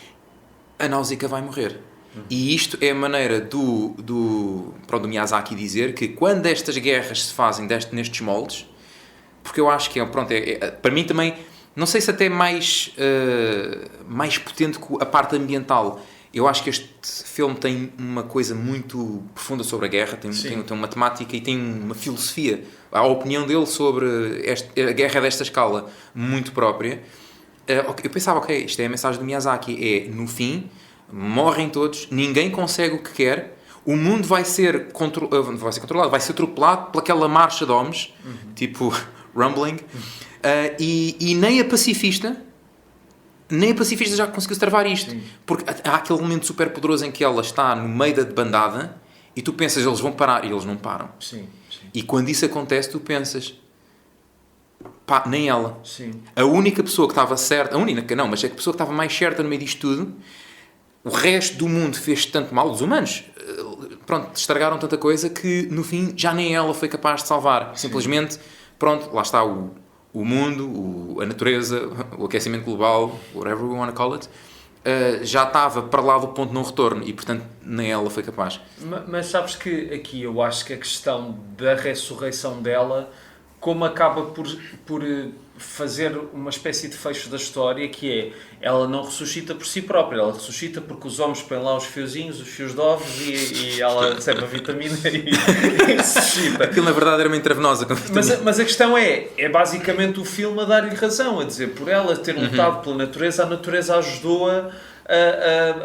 a Náusica vai morrer. E isto é a maneira do Miyazaki dizer que quando estas guerras se fazem nestes moldes, porque eu acho que para mim também, não sei se até mais potente que a parte ambiental. Eu acho que este filme tem uma coisa muito profunda sobre a guerra, tem uma temática e tem uma filosofia. A opinião dele sobre a guerra desta escala muito própria. Eu pensava, ok, isto é a mensagem do Miyazaki, no fim, morrem todos, ninguém consegue o que quer, o mundo vai ser controlado, vai ser atropelado pelaquela marcha de homens, tipo Rumbling, e nem a pacifista já conseguiu travar isto. Sim. Porque há aquele momento super poderoso em que ela está no meio da debandada e tu pensas, eles vão parar, e eles não param. Sim. E quando isso acontece, tu pensas, pá, nem ela. Sim. A única pessoa que estava certa, mas a pessoa que estava mais certa no meio disto tudo, o resto do mundo fez tanto mal, os humanos, pronto, estragaram tanta coisa que no fim já nem ela foi capaz de salvar. Sim. Simplesmente, pronto, lá está o mundo, a natureza, o aquecimento global, whatever we want to call it, já estava para lá do ponto de não retorno e portanto nem ela foi capaz. Mas sabes que aqui eu acho que a questão da ressurreição dela, como acaba por fazer uma espécie de fecho da história, que é, ela não ressuscita por si própria, ela ressuscita porque os homens põem lá os fiozinhos, os fios de ovos e ela recebe a vitamina e ressuscita. Aquilo na verdade era uma intravenosa. Mas a questão é basicamente o filme a dar-lhe razão, a dizer, por ela ter lutado pela natureza, a natureza ajudou-a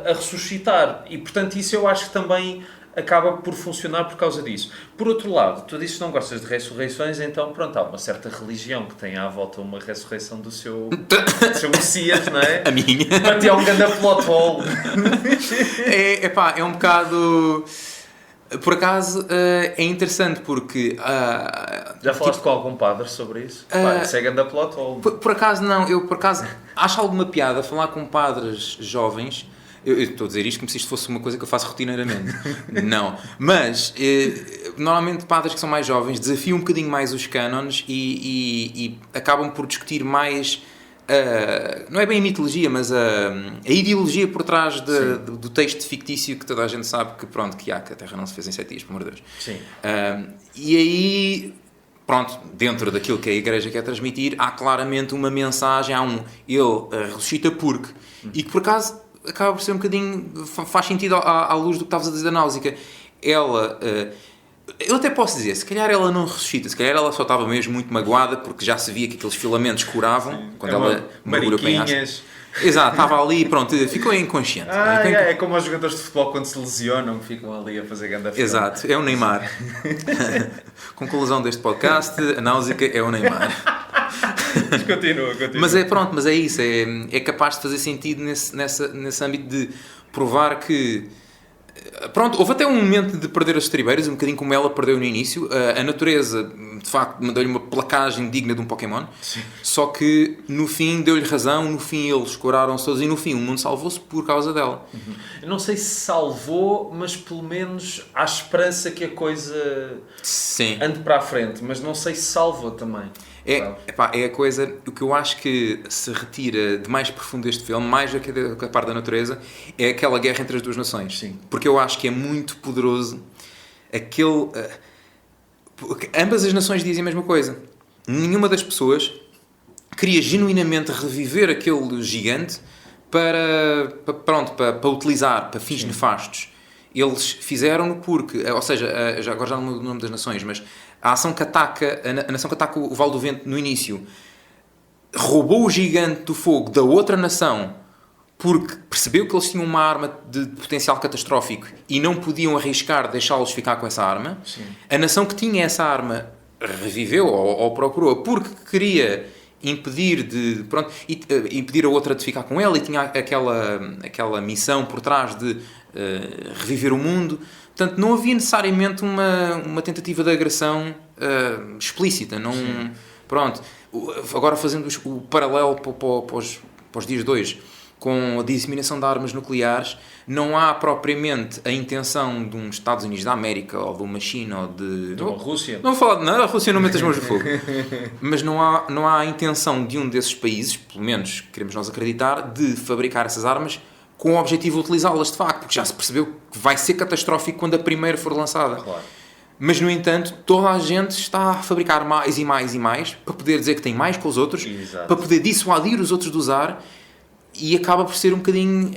a ressuscitar. E portanto isso eu acho que também acaba por funcionar por causa disso. Por outro lado, tu dizes que não gostas de ressurreições, então pronto, há uma certa religião que tem à volta uma ressurreição do seu Messias, não é? A minha. Mas é um grande plot hole. É um bocado... Por acaso, é interessante porque... Já falaste com algum padre sobre isso? Isso é grande plot hole. Por acaso não, eu por acaso acho alguma piada falar com padres jovens. Eu estou a dizer isto como se isto fosse uma coisa que eu faço rotineiramente. Não. Mas, normalmente, padres que são mais jovens desafiam um bocadinho mais os cânones e acabam por discutir mais, não é bem a mitologia, mas a ideologia por trás do texto fictício que toda a gente sabe que a Terra não se fez em 7 dias, pelo amor de Deus. Sim. E aí... Pronto, dentro daquilo que a Igreja quer transmitir, há claramente uma mensagem, ele ressuscita porque... E que, por acaso, acaba por ser um bocadinho... Faz sentido à luz do que estavas a dizer da Náusica. Ela... eu até posso dizer, se calhar ela não ressuscita, se calhar ela só estava mesmo muito magoada porque já se via que aqueles filamentos curavam. Sim, quando ela mergulhou para Exato, estava ali e pronto, ficou inconsciente. É como os jogadores de futebol quando se lesionam, que ficam ali a fazer ganda filme. Exato, é o Neymar. Conclusão deste podcast, a Náusica é o Neymar. Continua. Mas é isso, é capaz de fazer sentido nesse âmbito de provar que... Pronto, houve até um momento de perder as estribeiras, um bocadinho como ela perdeu no início. A natureza, de facto, mandou-lhe uma placagem digna de um Pokémon. Sim. Só que, no fim, deu-lhe razão, no fim eles curaram-se todos e, no fim, o mundo salvou-se por causa dela. Eu não sei se salvou, mas pelo menos há esperança que a coisa ande para a frente. Mas não sei se salvou também. É a coisa, o que eu acho que se retira de mais profundo deste filme, mais do que a parte da natureza, é aquela guerra entre as duas nações. Sim. Porque eu acho que é muito poderoso ambas as nações dizem a mesma coisa. Nenhuma das pessoas queria genuinamente reviver aquele gigante para utilizar para fins nefastos. Eles fizeram-no porque, ou seja, agora já não lembro o nome das nações, mas a nação que ataca o Vale do Vento no início roubou o gigante do fogo da outra nação porque percebeu que eles tinham uma arma de potencial catastrófico e não podiam arriscar deixá-los ficar com essa arma. Sim. A nação que tinha essa arma reviveu ou procurou porque queria impedir a outra de ficar com ela e tinha aquela missão por trás de reviver o mundo. Portanto, não havia necessariamente uma tentativa de agressão explícita. Não, pronto. Agora, fazendo o paralelo para os dias de hoje, com a disseminação de armas nucleares, não há propriamente a intenção de uns Estados Unidos da América ou de uma China ou de uma Rússia. Não vou falar de nada, a Rússia não mete as mãos no fogo. Mas não há a intenção de um desses países, pelo menos queremos nós acreditar, de fabricar essas armas com o objetivo de utilizá-las de facto, porque já se percebeu que vai ser catastrófico quando a primeira for lançada. Claro. Mas, no entanto, toda a gente está a fabricar mais e mais e mais para poder dizer que tem mais que os outros, Exato. para poder dissuadir os outros de usar, e acaba por ser um bocadinho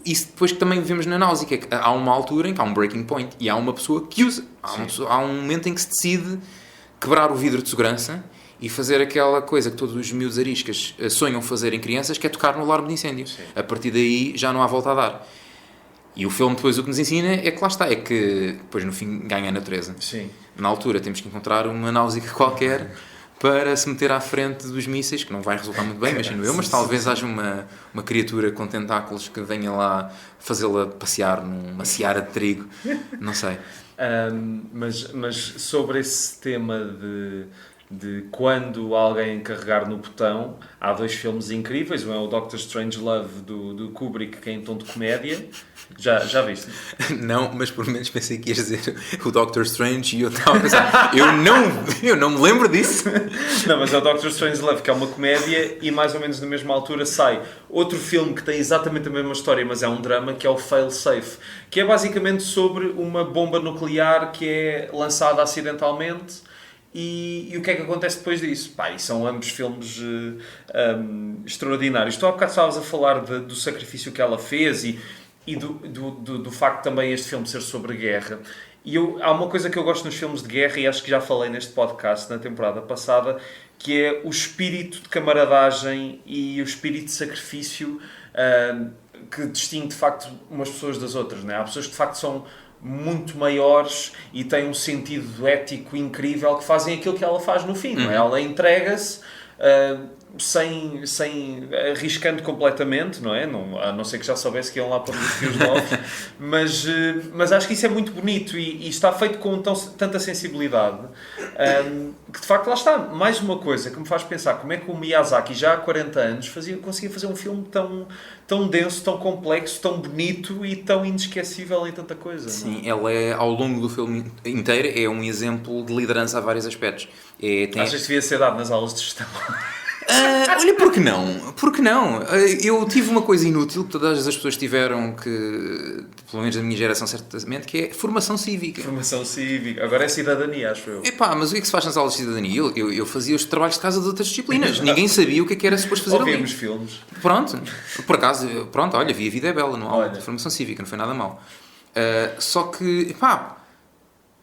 isso depois que também vemos na náusea, que é que há uma altura em que há um breaking point e há uma pessoa que usa. Há um momento em que se decide quebrar o vidro de segurança e fazer aquela coisa que todos os miúdos ariscas sonham fazer em crianças, que é tocar no alarme de incêndio. Sim. A partir daí já não há volta a dar. E o filme depois o que nos ensina é que lá está, é que depois no fim ganha a natureza. Sim. Na altura temos que encontrar uma náusea qualquer para se meter à frente dos mísseis, que não vai resultar muito bem, imagino eu, mas talvez haja uma criatura com tentáculos que venha lá fazê-la passear numa seara de trigo, não sei. Mas sobre esse tema de quando alguém carregar no botão, há dois filmes incríveis. Um é o Doctor Strangelove do Kubrick, que é em tom de comédia. Já viste? Não, mas por menos pensei que ias dizer o Doctor Strange e eu estava a pensar, eu não me lembro disso. Não, mas é o Doctor Strangelove, que é uma comédia, e mais ou menos na mesma altura sai outro filme que tem exatamente a mesma história, mas é um drama, que é o Fail Safe, que é basicamente sobre uma bomba nuclear que é lançada acidentalmente. E o que é que acontece depois disso? E são ambos filmes extraordinários. Tu há bocado estavas a falar do sacrifício que ela fez e do facto também este filme ser sobre guerra. E há uma coisa que eu gosto nos filmes de guerra, e acho que já falei neste podcast na temporada passada, que é o espírito de camaradagem e o espírito de sacrifício que distingue de facto umas pessoas das outras. Não é? Há pessoas que de facto são muito maiores e têm um sentido ético incrível, que fazem aquilo que ela faz no fim. Não é? Ela entrega-se sem arriscando completamente, não é? A não ser que já soubesse que iam lá para os fios novos, mas acho que isso é muito bonito e está feito com tanta sensibilidade, que de facto lá está, mais uma coisa que me faz pensar como é que o Miyazaki já há 40 anos conseguia fazer um filme tão denso, tão complexo, tão bonito e tão inesquecível em tanta coisa. Sim, ela é, ao longo do filme inteiro, é um exemplo de liderança a vários aspectos. Achas que devia ser dado nas aulas de gestão? Olha, por que não? Por que não? Eu tive uma coisa inútil que todas as pessoas tiveram, que, pelo menos da minha geração certamente, que é formação cívica. Formação cívica. Agora é cidadania, acho eu. Mas o que é que se faz nas aulas de cidadania? Eu fazia os trabalhos de casa de outras disciplinas. Ninguém sabia o que é que era suposto fazer ali. Ouvimos filmes. Pronto. Por acaso, olha, vi A Vida é Bela no aula de formação cívica, não foi nada mal. Só que,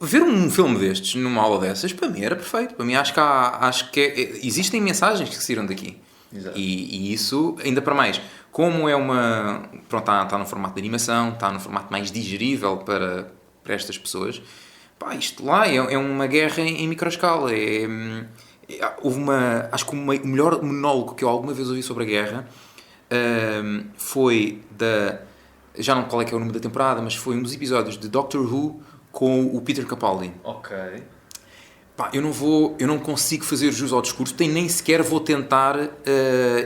ver um filme destes, numa aula dessas, para mim era perfeito. Para mim acho que existem mensagens que saíram daqui. Exato. E isso, ainda para mais, como é uma... Pronto, está no formato de animação, está no formato mais digerível para estas pessoas. Isto lá é uma guerra em microescala. Houve acho que o melhor monólogo que eu alguma vez ouvi sobre a guerra foi já não qual é que é o nome da temporada, mas foi um dos episódios de Doctor Who com o Peter Capaldi. Ok. Eu não consigo fazer jus ao discurso, nem sequer vou tentar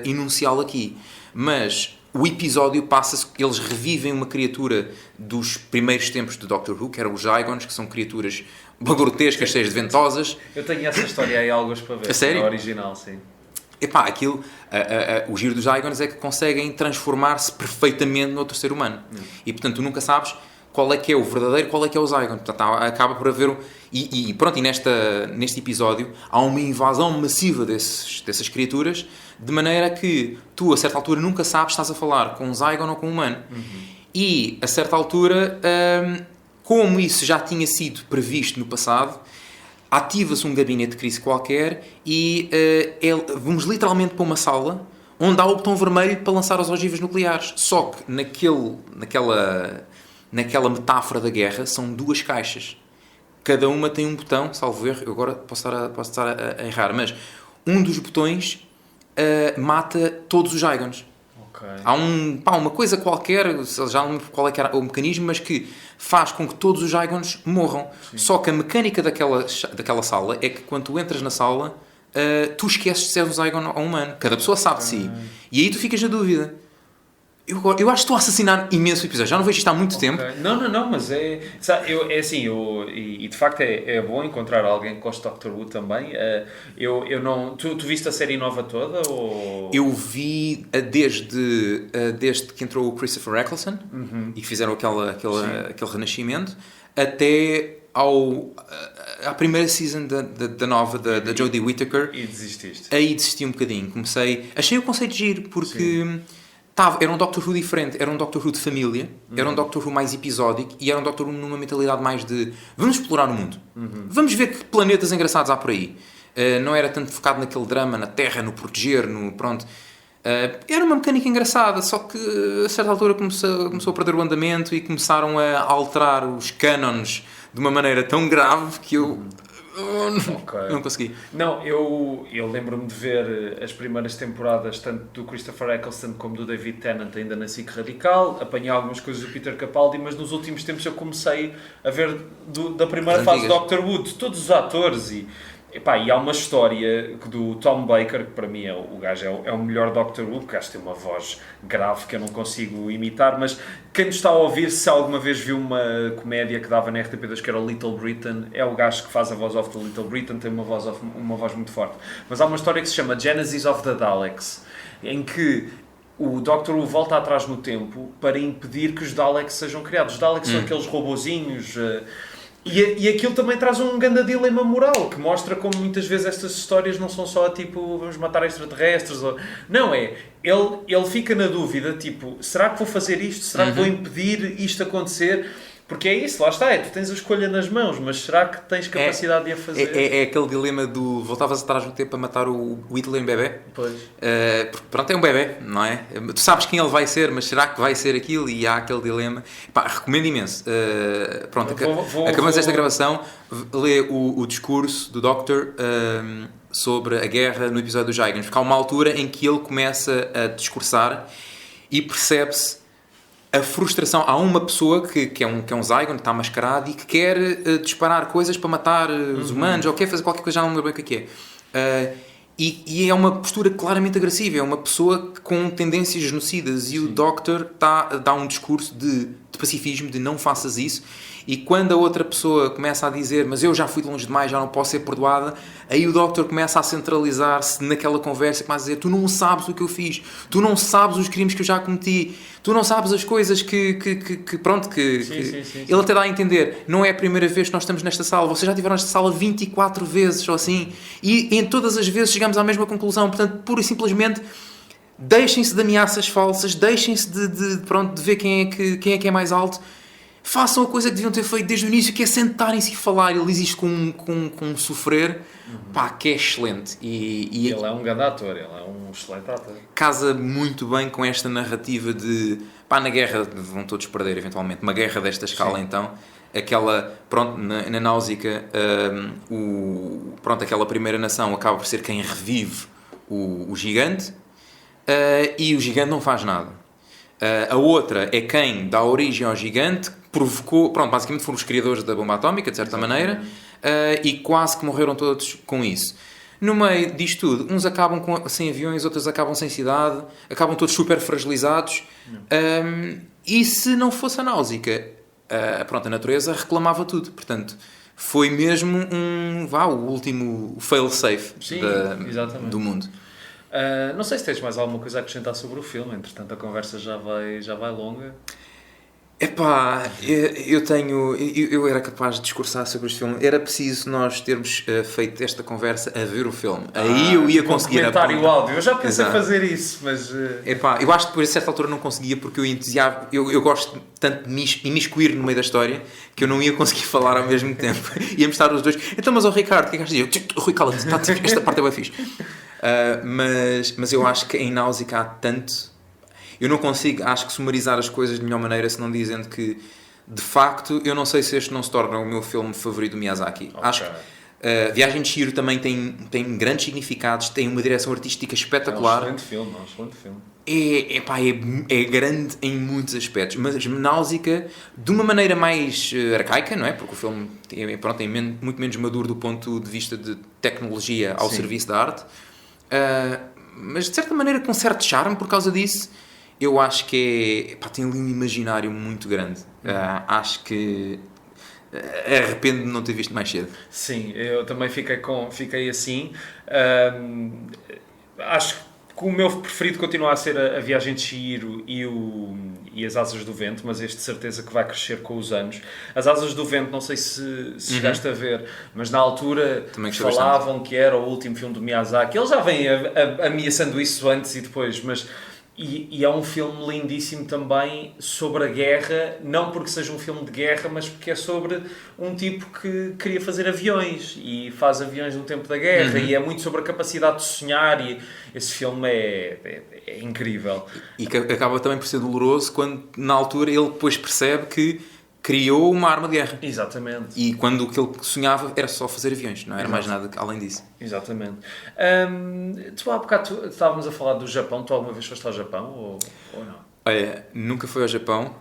enunciá-lo aqui. Mas o episódio passa-se, eles revivem uma criatura dos primeiros tempos de Doctor Who, que eram os Zygons, que são criaturas grotescas, cheias de ventosas. Eu tenho essa história aí, alguns para ver. A sério? É original, sim. Aquilo, o giro dos Zygons é que conseguem transformar-se perfeitamente no outro ser humano. E, portanto, tu nunca sabes qual é que é o verdadeiro, qual é que é o Zygon. Portanto, acaba por haver... E neste episódio há uma invasão massiva dessas criaturas, de maneira que tu, a certa altura, nunca sabes se estás a falar com um Zygon ou com um humano. E, a certa altura, como isso já tinha sido previsto no passado, ativa-se um gabinete de crise qualquer e vamos literalmente para uma sala onde há o botão vermelho para lançar as ogivas nucleares. Só que naquela metáfora da guerra são 2 caixas. Cada uma tem um botão, salvo erro, eu agora posso estar a errar, mas um dos botões mata todos os Zygons. Okay. Há uma coisa qualquer, já não lembro qual é que era o mecanismo, mas que faz com que todos os Zygons morram. Sim. Só que a mecânica daquela sala é que quando tu entras na sala, tu esqueces de ser um Zygon ou um humano. Cada pessoa sabe de si. E aí tu ficas na dúvida. Eu acho que estou a assassinar imenso episódio. Já não vejo isto há muito tempo. Não, mas é assim, e de facto é bom encontrar alguém que goste de Doctor Who também. Eu não... Tu viste a série nova toda? Ou... Eu vi desde que entrou o Christopher Eccleston e que fizeram aquele renascimento, até à primeira season da nova, da Jodie Whittaker. E desististe? Aí desisti um bocadinho. Achei o conceito giro, porque... Era um Doctor Who diferente, era um Doctor Who de família, era um Doctor Who mais episódico e era um Doctor Who numa mentalidade mais de vamos explorar o mundo, vamos ver que planetas engraçados há por aí. Não era tanto focado naquele drama, na Terra, no proteger, pronto. Era uma mecânica engraçada, só que a certa altura começou a perder o andamento e começaram a alterar os cânones de uma maneira tão grave que eu... Não consegui. Não, eu lembro-me de ver as primeiras temporadas tanto do Christopher Eccleston como do David Tennant ainda na SIC Radical, apanhei algumas coisas do Peter Capaldi, mas nos últimos tempos eu comecei a ver da primeira fase do Doctor Who, de todos os atores e há uma história do Tom Baker, que para mim o gajo é o melhor Doctor Who, porque o gajo tem uma voz grave que eu não consigo imitar, mas quem nos está a ouvir, se alguma vez viu uma comédia que dava na RTP2 que era o Little Britain, é o gajo que faz a voz off do Little Britain, tem uma voz muito forte. Mas há uma história que se chama Genesis of the Daleks, em que o Doctor Who volta atrás no tempo para impedir que os Daleks sejam criados. Os Daleks são aqueles robozinhos... E aquilo também traz um grande dilema moral, que mostra como muitas vezes estas histórias não são só tipo, vamos matar extraterrestres. Não, ele fica na dúvida, tipo, será que vou fazer isto? Será que vou impedir isto acontecer? Porque é isso, lá está, tu tens a escolha nas mãos, mas será que tens capacidade de a fazer? É aquele dilema do voltavas atrás no tempo para matar o Hitler em bebê? Pois. Porque pronto, é um bebê, não é? Tu sabes quem ele vai ser, mas será que vai ser aquilo? E há aquele dilema. Recomendo imenso. Pronto, acabamos esta gravação, lê o discurso do Doctor sobre a guerra no episódio dos Zygons, porque há uma altura em que ele começa a discursar e percebe-se a frustração. Há uma pessoa que é um Zygon, que está mascarado e que quer disparar coisas para matar os humanos, ou quer fazer qualquer coisa, já não lembro bem o que é. E é uma postura claramente agressiva, é uma pessoa com tendências genocidas. E o Doctor dá um discurso de pacifismo, de não faças isso. E quando a outra pessoa começa a dizer mas eu já fui de longe demais, já não posso ser perdoada, aí o Doctor começa a centralizar-se naquela conversa e começa a dizer tu não sabes o que eu fiz, tu não sabes os crimes que eu já cometi, tu não sabes as coisas que Sim. Ele até dá a entender, não é a primeira vez que nós estamos nesta sala, vocês já tiveram nesta sala 24 vezes ou assim, e em todas as vezes chegamos à mesma conclusão. Portanto, pura e simplesmente deixem-se de ameaças falsas, deixem-se de ver quem é que é mais alto. Façam a coisa que deviam ter feito desde o início, que é sentarem-se e falar. Ele diz isto com um sofrer, que é excelente. E ele é um grande ator, ele é um excelente ator. Casa muito bem com esta narrativa de... na guerra vão todos perder, eventualmente. Uma guerra desta escala, sim. Então. Aquela, na Náusica, aquela primeira nação acaba por ser quem revive o gigante. E o gigante não faz nada. A outra é quem dá origem ao gigante, provocou, basicamente foram os criadores da bomba atómica, de certa maneira, e quase que morreram todos com isso. No meio disto tudo, uns acabam sem aviões, outros acabam sem cidade, acabam todos super fragilizados, e se não fosse a Náusica, a natureza reclamava tudo. Portanto, foi mesmo o último fail-safe do mundo. Não sei se tens mais alguma coisa a acrescentar sobre o filme, entretanto a conversa já vai longa. Epá, eu era capaz de discursar sobre este filme. Era preciso nós termos feito esta conversa a ver o filme. Aí eu ia conseguir comentário áudio. Eu já pensei Exato. fazer isso, mas... Epá, eu acho que por certa altura não conseguia porque eu gosto tanto de me imiscuir no meio da história que eu não ia conseguir falar ao mesmo tempo. Íamos estar os dois. Então, mas o Ricardo, o que é que achas de eu? Rui, cala-te, esta parte é bem fixe. Mas eu acho que em Náusea há tanto... Eu não consigo, acho que, sumarizar as coisas de melhor maneira se não dizendo que, de facto, eu não sei se este não se torna o meu filme favorito do Miyazaki. Okay. Acho que Viagem de Chihiro também tem grandes significados, tem uma direção artística espetacular. É um excelente filme. É grande em muitos aspectos, mas Náusea, de uma maneira mais arcaica, não é? Porque o filme é muito menos maduro do ponto de vista de tecnologia ao serviço da arte, mas de certa maneira com certo charme por causa disso. Eu acho que tem ali um imaginário muito grande. Acho que arrependo de não ter visto mais cedo. Sim, eu também fiquei assim. Acho que o meu preferido continua a ser a Viagem de Chihiro e As Asas do Vento, mas este de certeza que vai crescer com os anos. As Asas do Vento, não sei se chegaste a ver, mas na altura falavam bastante que era o último filme do Miyazaki. Ele já vem ameaçando isso antes e depois, mas... E é um filme lindíssimo também sobre a guerra, não porque seja um filme de guerra, mas porque é sobre um tipo que queria fazer aviões e faz aviões no tempo da guerra, e é muito sobre a capacidade de sonhar, e esse filme é incrível. E que acaba também por ser doloroso quando, na altura, ele depois percebe que criou uma arma de guerra. Exatamente. E quando o que ele sonhava era só fazer aviões, não era mais nada além disso. Exatamente. Tu há bocado estávamos a falar do Japão. Tu alguma vez foste ao Japão ou não? Olha, nunca fui ao Japão.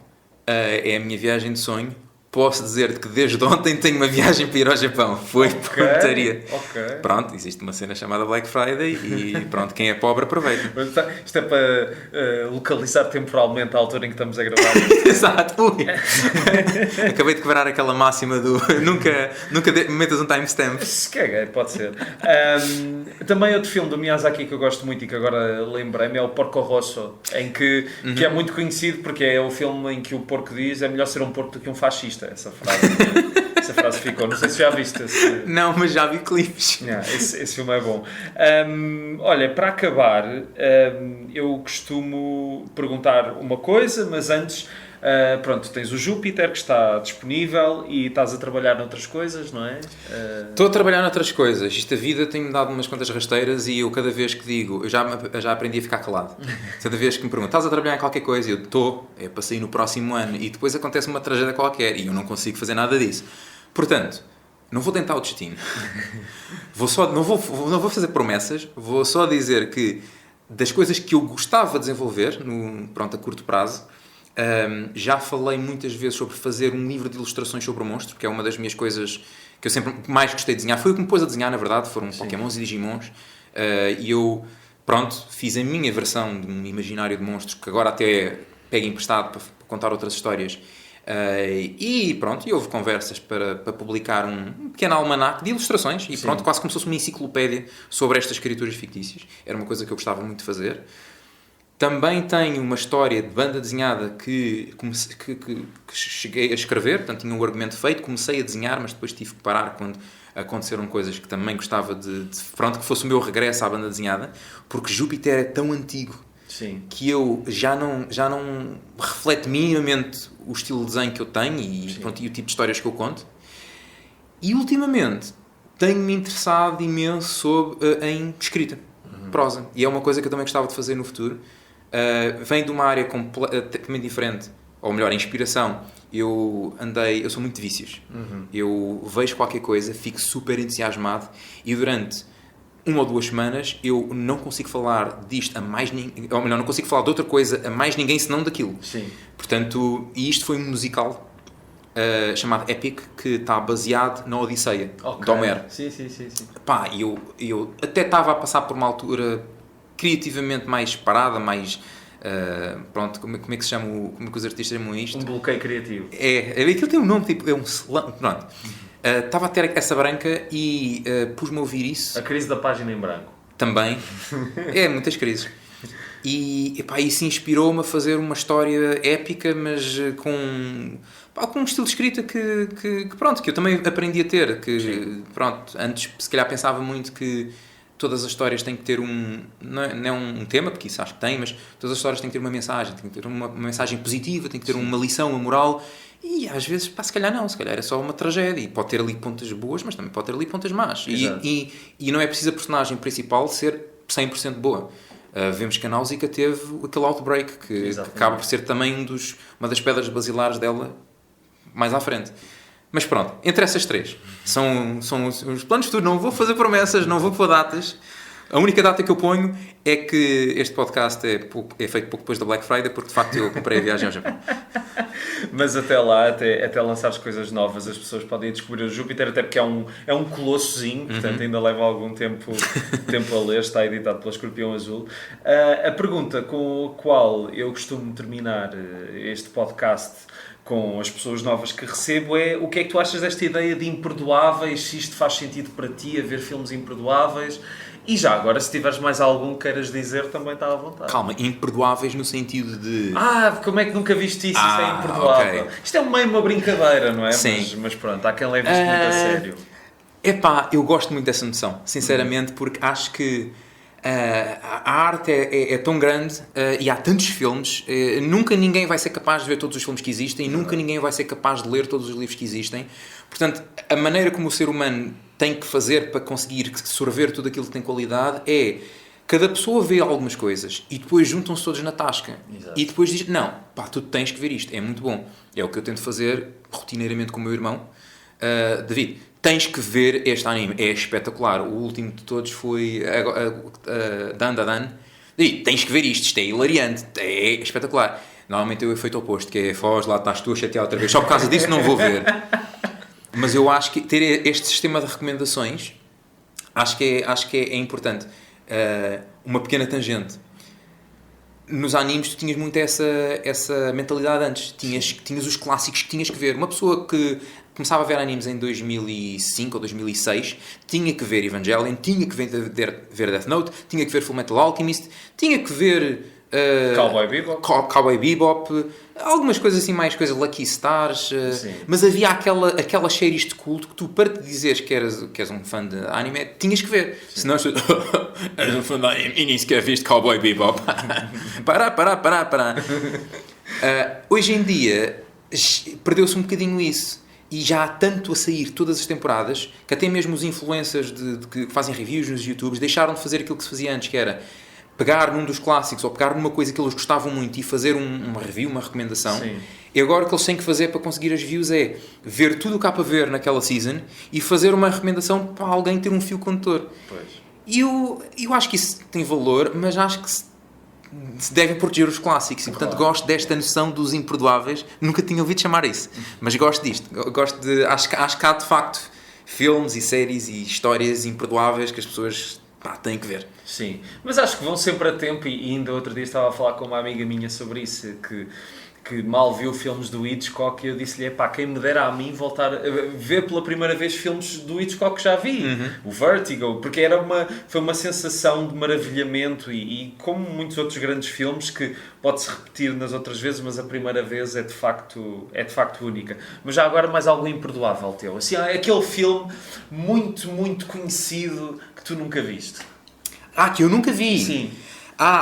É a minha viagem de sonho. Posso dizer-te que desde ontem tenho uma viagem para ir ao Japão. Foi pontaria. Pronto, existe uma cena chamada Black Friday e pronto, quem é pobre aproveita. Isto é para localizar temporalmente a altura em que estamos a gravar. Exato. Acabei de quebrar aquela máxima do nunca metas um timestamp. Se caguei, pode ser. Também outro filme do Miyazaki que eu gosto muito e que agora lembrei-me é o Porco Rosso, em que é muito conhecido porque é o filme em que o porco diz: é melhor ser um porco do que um fascista. Essa frase ficou. Não sei se já viste esse... Não, mas já vi clipes. Esse filme é bom. Olha, para acabar, eu costumo perguntar uma coisa, mas antes... pronto, tens o Júpiter que está disponível e estás a trabalhar noutras coisas, não é? Estou a trabalhar noutras coisas. Isto, a vida tem-me dado umas quantas rasteiras e eu cada vez que digo, eu já aprendi a ficar calado. Cada vez que me perguntam, estás a trabalhar em qualquer coisa? Eu estou, é para sair no próximo ano e depois acontece uma tragédia qualquer e eu não consigo fazer nada disso. Portanto, não vou tentar o destino. Não vou fazer promessas, vou só dizer que das coisas que eu gostava de desenvolver a curto prazo, já falei muitas vezes sobre fazer um livro de ilustrações sobre o monstro, que é uma das minhas coisas que eu sempre mais gostei de desenhar. Foi o que me pôs a desenhar, na verdade, foram Pokémons e Digimons. E eu, fiz a minha versão de um imaginário de monstros, que agora até pego emprestado para contar outras histórias. E houve conversas para publicar um pequeno almanaque de ilustrações, e quase como se fosse uma enciclopédia sobre estas criaturas fictícias. Era uma coisa que eu gostava muito de fazer. Também tenho uma história de banda desenhada que cheguei a escrever, portanto tinha um argumento feito, comecei a desenhar, mas depois tive que parar quando aconteceram coisas que também gostava que fosse o meu regresso à banda desenhada, porque Júpiter é tão antigo que eu já não reflete minimamente o estilo de desenho que eu tenho e o tipo de histórias que eu conto. E ultimamente tenho-me interessado imenso em escrita, prosa, e é uma coisa que eu também gostava de fazer no futuro. Vem de uma área completamente diferente, ou melhor, inspiração. Eu sou muito de vícios. Eu vejo qualquer coisa, fico super entusiasmado e durante 1 ou 2 semanas eu não consigo falar disto a mais ninguém, ou melhor, não consigo falar de outra coisa a mais ninguém senão daquilo. Portanto, e isto foi um musical chamado Epic, que está baseado na Odisseia de Homero. Eu até estava a passar por uma altura criativamente mais parada, mais... como é que se chama, como é que os artistas chamam isto? Um bloqueio criativo. Aquilo tem um nome, tipo, é um slam, pronto. Estava a ter essa branca e pus-me a ouvir isso. A crise da página em branco. Também. Muitas crises. epá, isso inspirou-me a fazer uma história épica, mas com um estilo de escrita que eu também aprendi a ter. Pronto, antes se calhar pensava muito que todas as histórias têm que ter não é um tema, porque isso acho que tem, mas todas as histórias têm que ter uma mensagem, têm que ter uma mensagem positiva, têm que ter uma lição, uma moral. E às vezes, se calhar não, se calhar é só uma tragédia. E pode ter ali pontas boas, mas também pode ter ali pontas más. E não é preciso a personagem principal ser 100% boa. Vemos que a Náusea teve aquele outbreak que acaba por ser também uma das pedras basilares dela mais à frente. Mas pronto, entre essas três são os planos de futuro. Não vou fazer promessas, não vou pôr datas. A única data que eu ponho é que este podcast é feito pouco depois da Black Friday, porque de facto eu comprei a viagem ao Japão. Mas até lá, até lançares coisas novas, as pessoas podem descobrir o Júpiter, até porque é um colossozinho, portanto ainda leva algum tempo a ler, está editado pela Escorpião Azul. A pergunta com a qual eu costumo terminar este podcast com as pessoas novas que recebo é: o que é que tu achas desta ideia de imperdoáveis, se isto faz sentido para ti, a ver filmes imperdoáveis? E já agora, se tiveres mais algum que queiras dizer, também está à vontade. Calma, imperdoáveis no sentido de... como é que nunca viste isso? Isso é imperdoável. Okay. Isto é meio uma brincadeira, não é? Sim. Mas pronto, há quem leve isto muito a sério. Epá, eu gosto muito dessa noção, sinceramente, porque acho que a arte é tão grande e há tantos filmes, nunca ninguém vai ser capaz de ver todos os filmes que existem, nunca ninguém vai ser capaz de ler todos os livros que existem. Portanto, a maneira como o ser humano tem que fazer para conseguir sorver tudo aquilo que tem qualidade é: cada pessoa vê algumas coisas e depois juntam-se todos na tasca. Exato. E depois diz: não, pá, tu tens que ver isto, é muito bom. É o que eu tento fazer rotineiramente com o meu irmão. David, tens que ver este anime, é espetacular. O último de todos foi Dan Da Dan. David, tens que ver isto é hilariante, é espetacular. Normalmente eu efeito oposto, que é: foz, lá estás tu a chatear outra vez, só por causa disso não vou ver. Mas eu acho que ter este sistema de recomendações acho que é importante. Uma pequena tangente. Nos animes tu tinhas muito essa mentalidade antes. Tinhas os clássicos que tinhas que ver. Uma pessoa que começava a ver animes em 2005 ou 2006 tinha que ver Evangelion, tinha que ver Death Note, tinha que ver Fullmetal Alchemist, tinha que ver Cowboy Bebop, algumas coisas assim, mais coisas, Lucky Stars, mas havia aquelas séries de culto que tu, para te dizeres que és um fã de anime, tinhas que ver. Senão és um fã de anime e nem sequer viste Cowboy Bebop. Pará. Hoje em dia perdeu-se um bocadinho isso. E já há tanto a sair todas as temporadas que até mesmo os influencers que fazem reviews nos YouTubes deixaram de fazer aquilo que se fazia antes, que era pegar num dos clássicos ou pegar numa coisa que eles gostavam muito e fazer uma review, uma recomendação. Sim. E agora o que eles têm que fazer para conseguir as views é ver tudo o que há para ver naquela season e fazer uma recomendação para alguém ter um fio condutor. Pois. E eu acho que isso tem valor, mas acho que se devem proteger os clássicos. E, portanto, gosto desta noção dos imperdoáveis. Nunca tinha ouvido chamar isso, mas gosto disto. Acho que há, de facto, filmes e séries e histórias imperdoáveis que as pessoas têm que ver. Sim, mas acho que vão sempre a tempo. E ainda outro dia estava a falar com uma amiga minha sobre isso, que mal viu filmes do Hitchcock, e eu disse-lhe: quem me dera a mim voltar a ver pela primeira vez filmes do Hitchcock que já vi. O Vertigo, porque foi uma sensação de maravilhamento e como muitos outros grandes filmes que pode-se repetir nas outras vezes, mas a primeira vez é de facto única. Mas já agora mais algo imperdoável teu, assim, aquele filme muito, muito conhecido que tu nunca viste. Que eu nunca vi? Sim.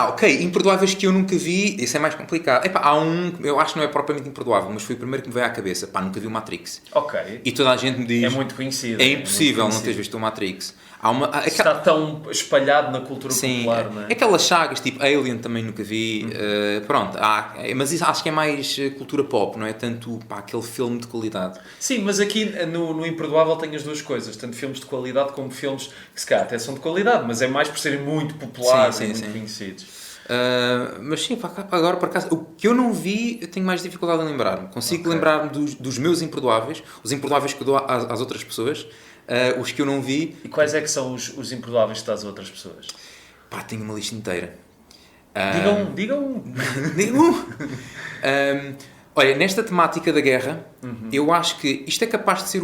Ok. Imperdoáveis que eu nunca vi, isso é mais complicado. Há eu acho que não é propriamente imperdoável, mas foi o primeiro que me veio à cabeça. Nunca vi o Matrix. Ok. E toda a gente me diz... É muito conhecido. É impossível não teres visto o Matrix. Está tão espalhado na cultura popular, não é? Aquelas sagas, tipo Alien, também nunca vi. Mas isso acho que é mais cultura pop, não é tanto aquele filme de qualidade. Sim, mas aqui no Imperdoável tem as duas coisas, tanto filmes de qualidade como filmes que se calhar até são de qualidade, mas é mais por serem muito populares e muito conhecidos. Mas sim, agora por acaso, o que eu não vi, eu tenho mais dificuldade em lembrar-me. Consigo lembrar-me dos meus imperdoáveis, os imperdoáveis que eu dou às outras pessoas. Os que eu não vi. E quais é que são os imperdoáveis que dás a outras pessoas? Tenho uma lista inteira. Diga um. Olha, nesta temática da guerra, eu acho que isto é capaz de ser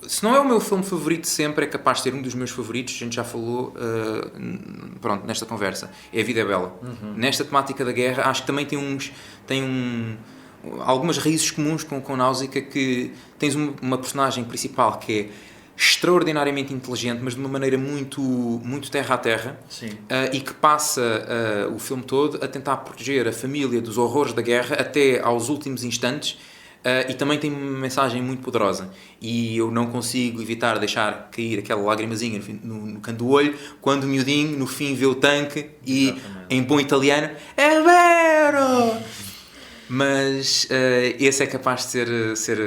se não é o meu filme favorito sempre, é capaz de ser um dos meus favoritos, a gente já falou, pronto, nesta conversa, é A Vida é Bela. Nesta temática da guerra, acho que também tem algumas raízes comuns com Náusica, que tens uma personagem principal que é extraordinariamente inteligente, mas de uma maneira muito, muito terra a terra. Sim. E que passa o filme todo a tentar proteger a família dos horrores da guerra até aos últimos instantes. E também tem uma mensagem muito poderosa, e eu não consigo evitar deixar cair aquela lagrimazinha no canto do olho quando o miudinho no fim vê o tanque e em bom italiano é vero! Mas esse é capaz de ser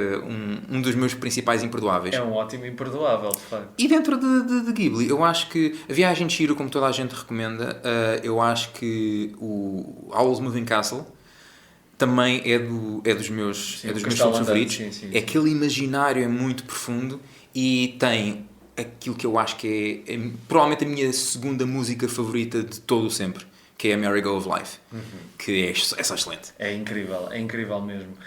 um dos meus principais imperdoáveis. É um ótimo imperdoável, de facto. E dentro de Ghibli, eu acho que A Viagem de Chihiro, como toda a gente recomenda, eu acho que o Howl's Moving Castle também é dos meus filmes favoritos. Sim. Aquele imaginário é muito profundo e tem aquilo que eu acho que é provavelmente a minha segunda música favorita de todo o sempre, que é a Merry Go of Life, que é só excelente. É incrível mesmo.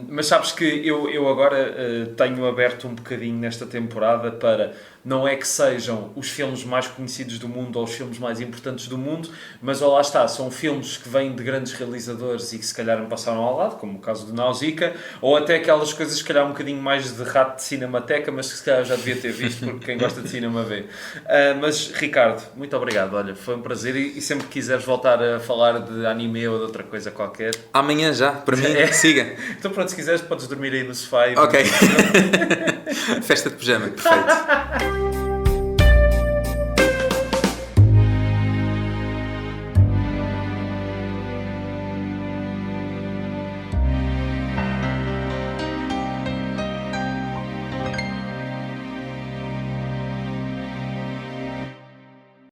Mas sabes que eu agora tenho aberto um bocadinho nesta temporada para, não é que sejam os filmes mais conhecidos do mundo ou os filmes mais importantes do mundo, mas lá está, são filmes que vêm de grandes realizadores e que se calhar me passaram ao lado, como o caso de Nausicaa, ou até aquelas coisas que se calhar um bocadinho mais de rato de cinemateca, mas que se calhar já devia ter visto, porque quem gosta de cinema vê. Mas Ricardo, muito obrigado, olha, foi um prazer, e sempre que quiseres voltar a falar de anime ou de outra coisa qualquer... Amanhã já, para mim, siga. Então pronto, se quiseres podes dormir aí no sofá. Ok. Festa de pijama, perfeito.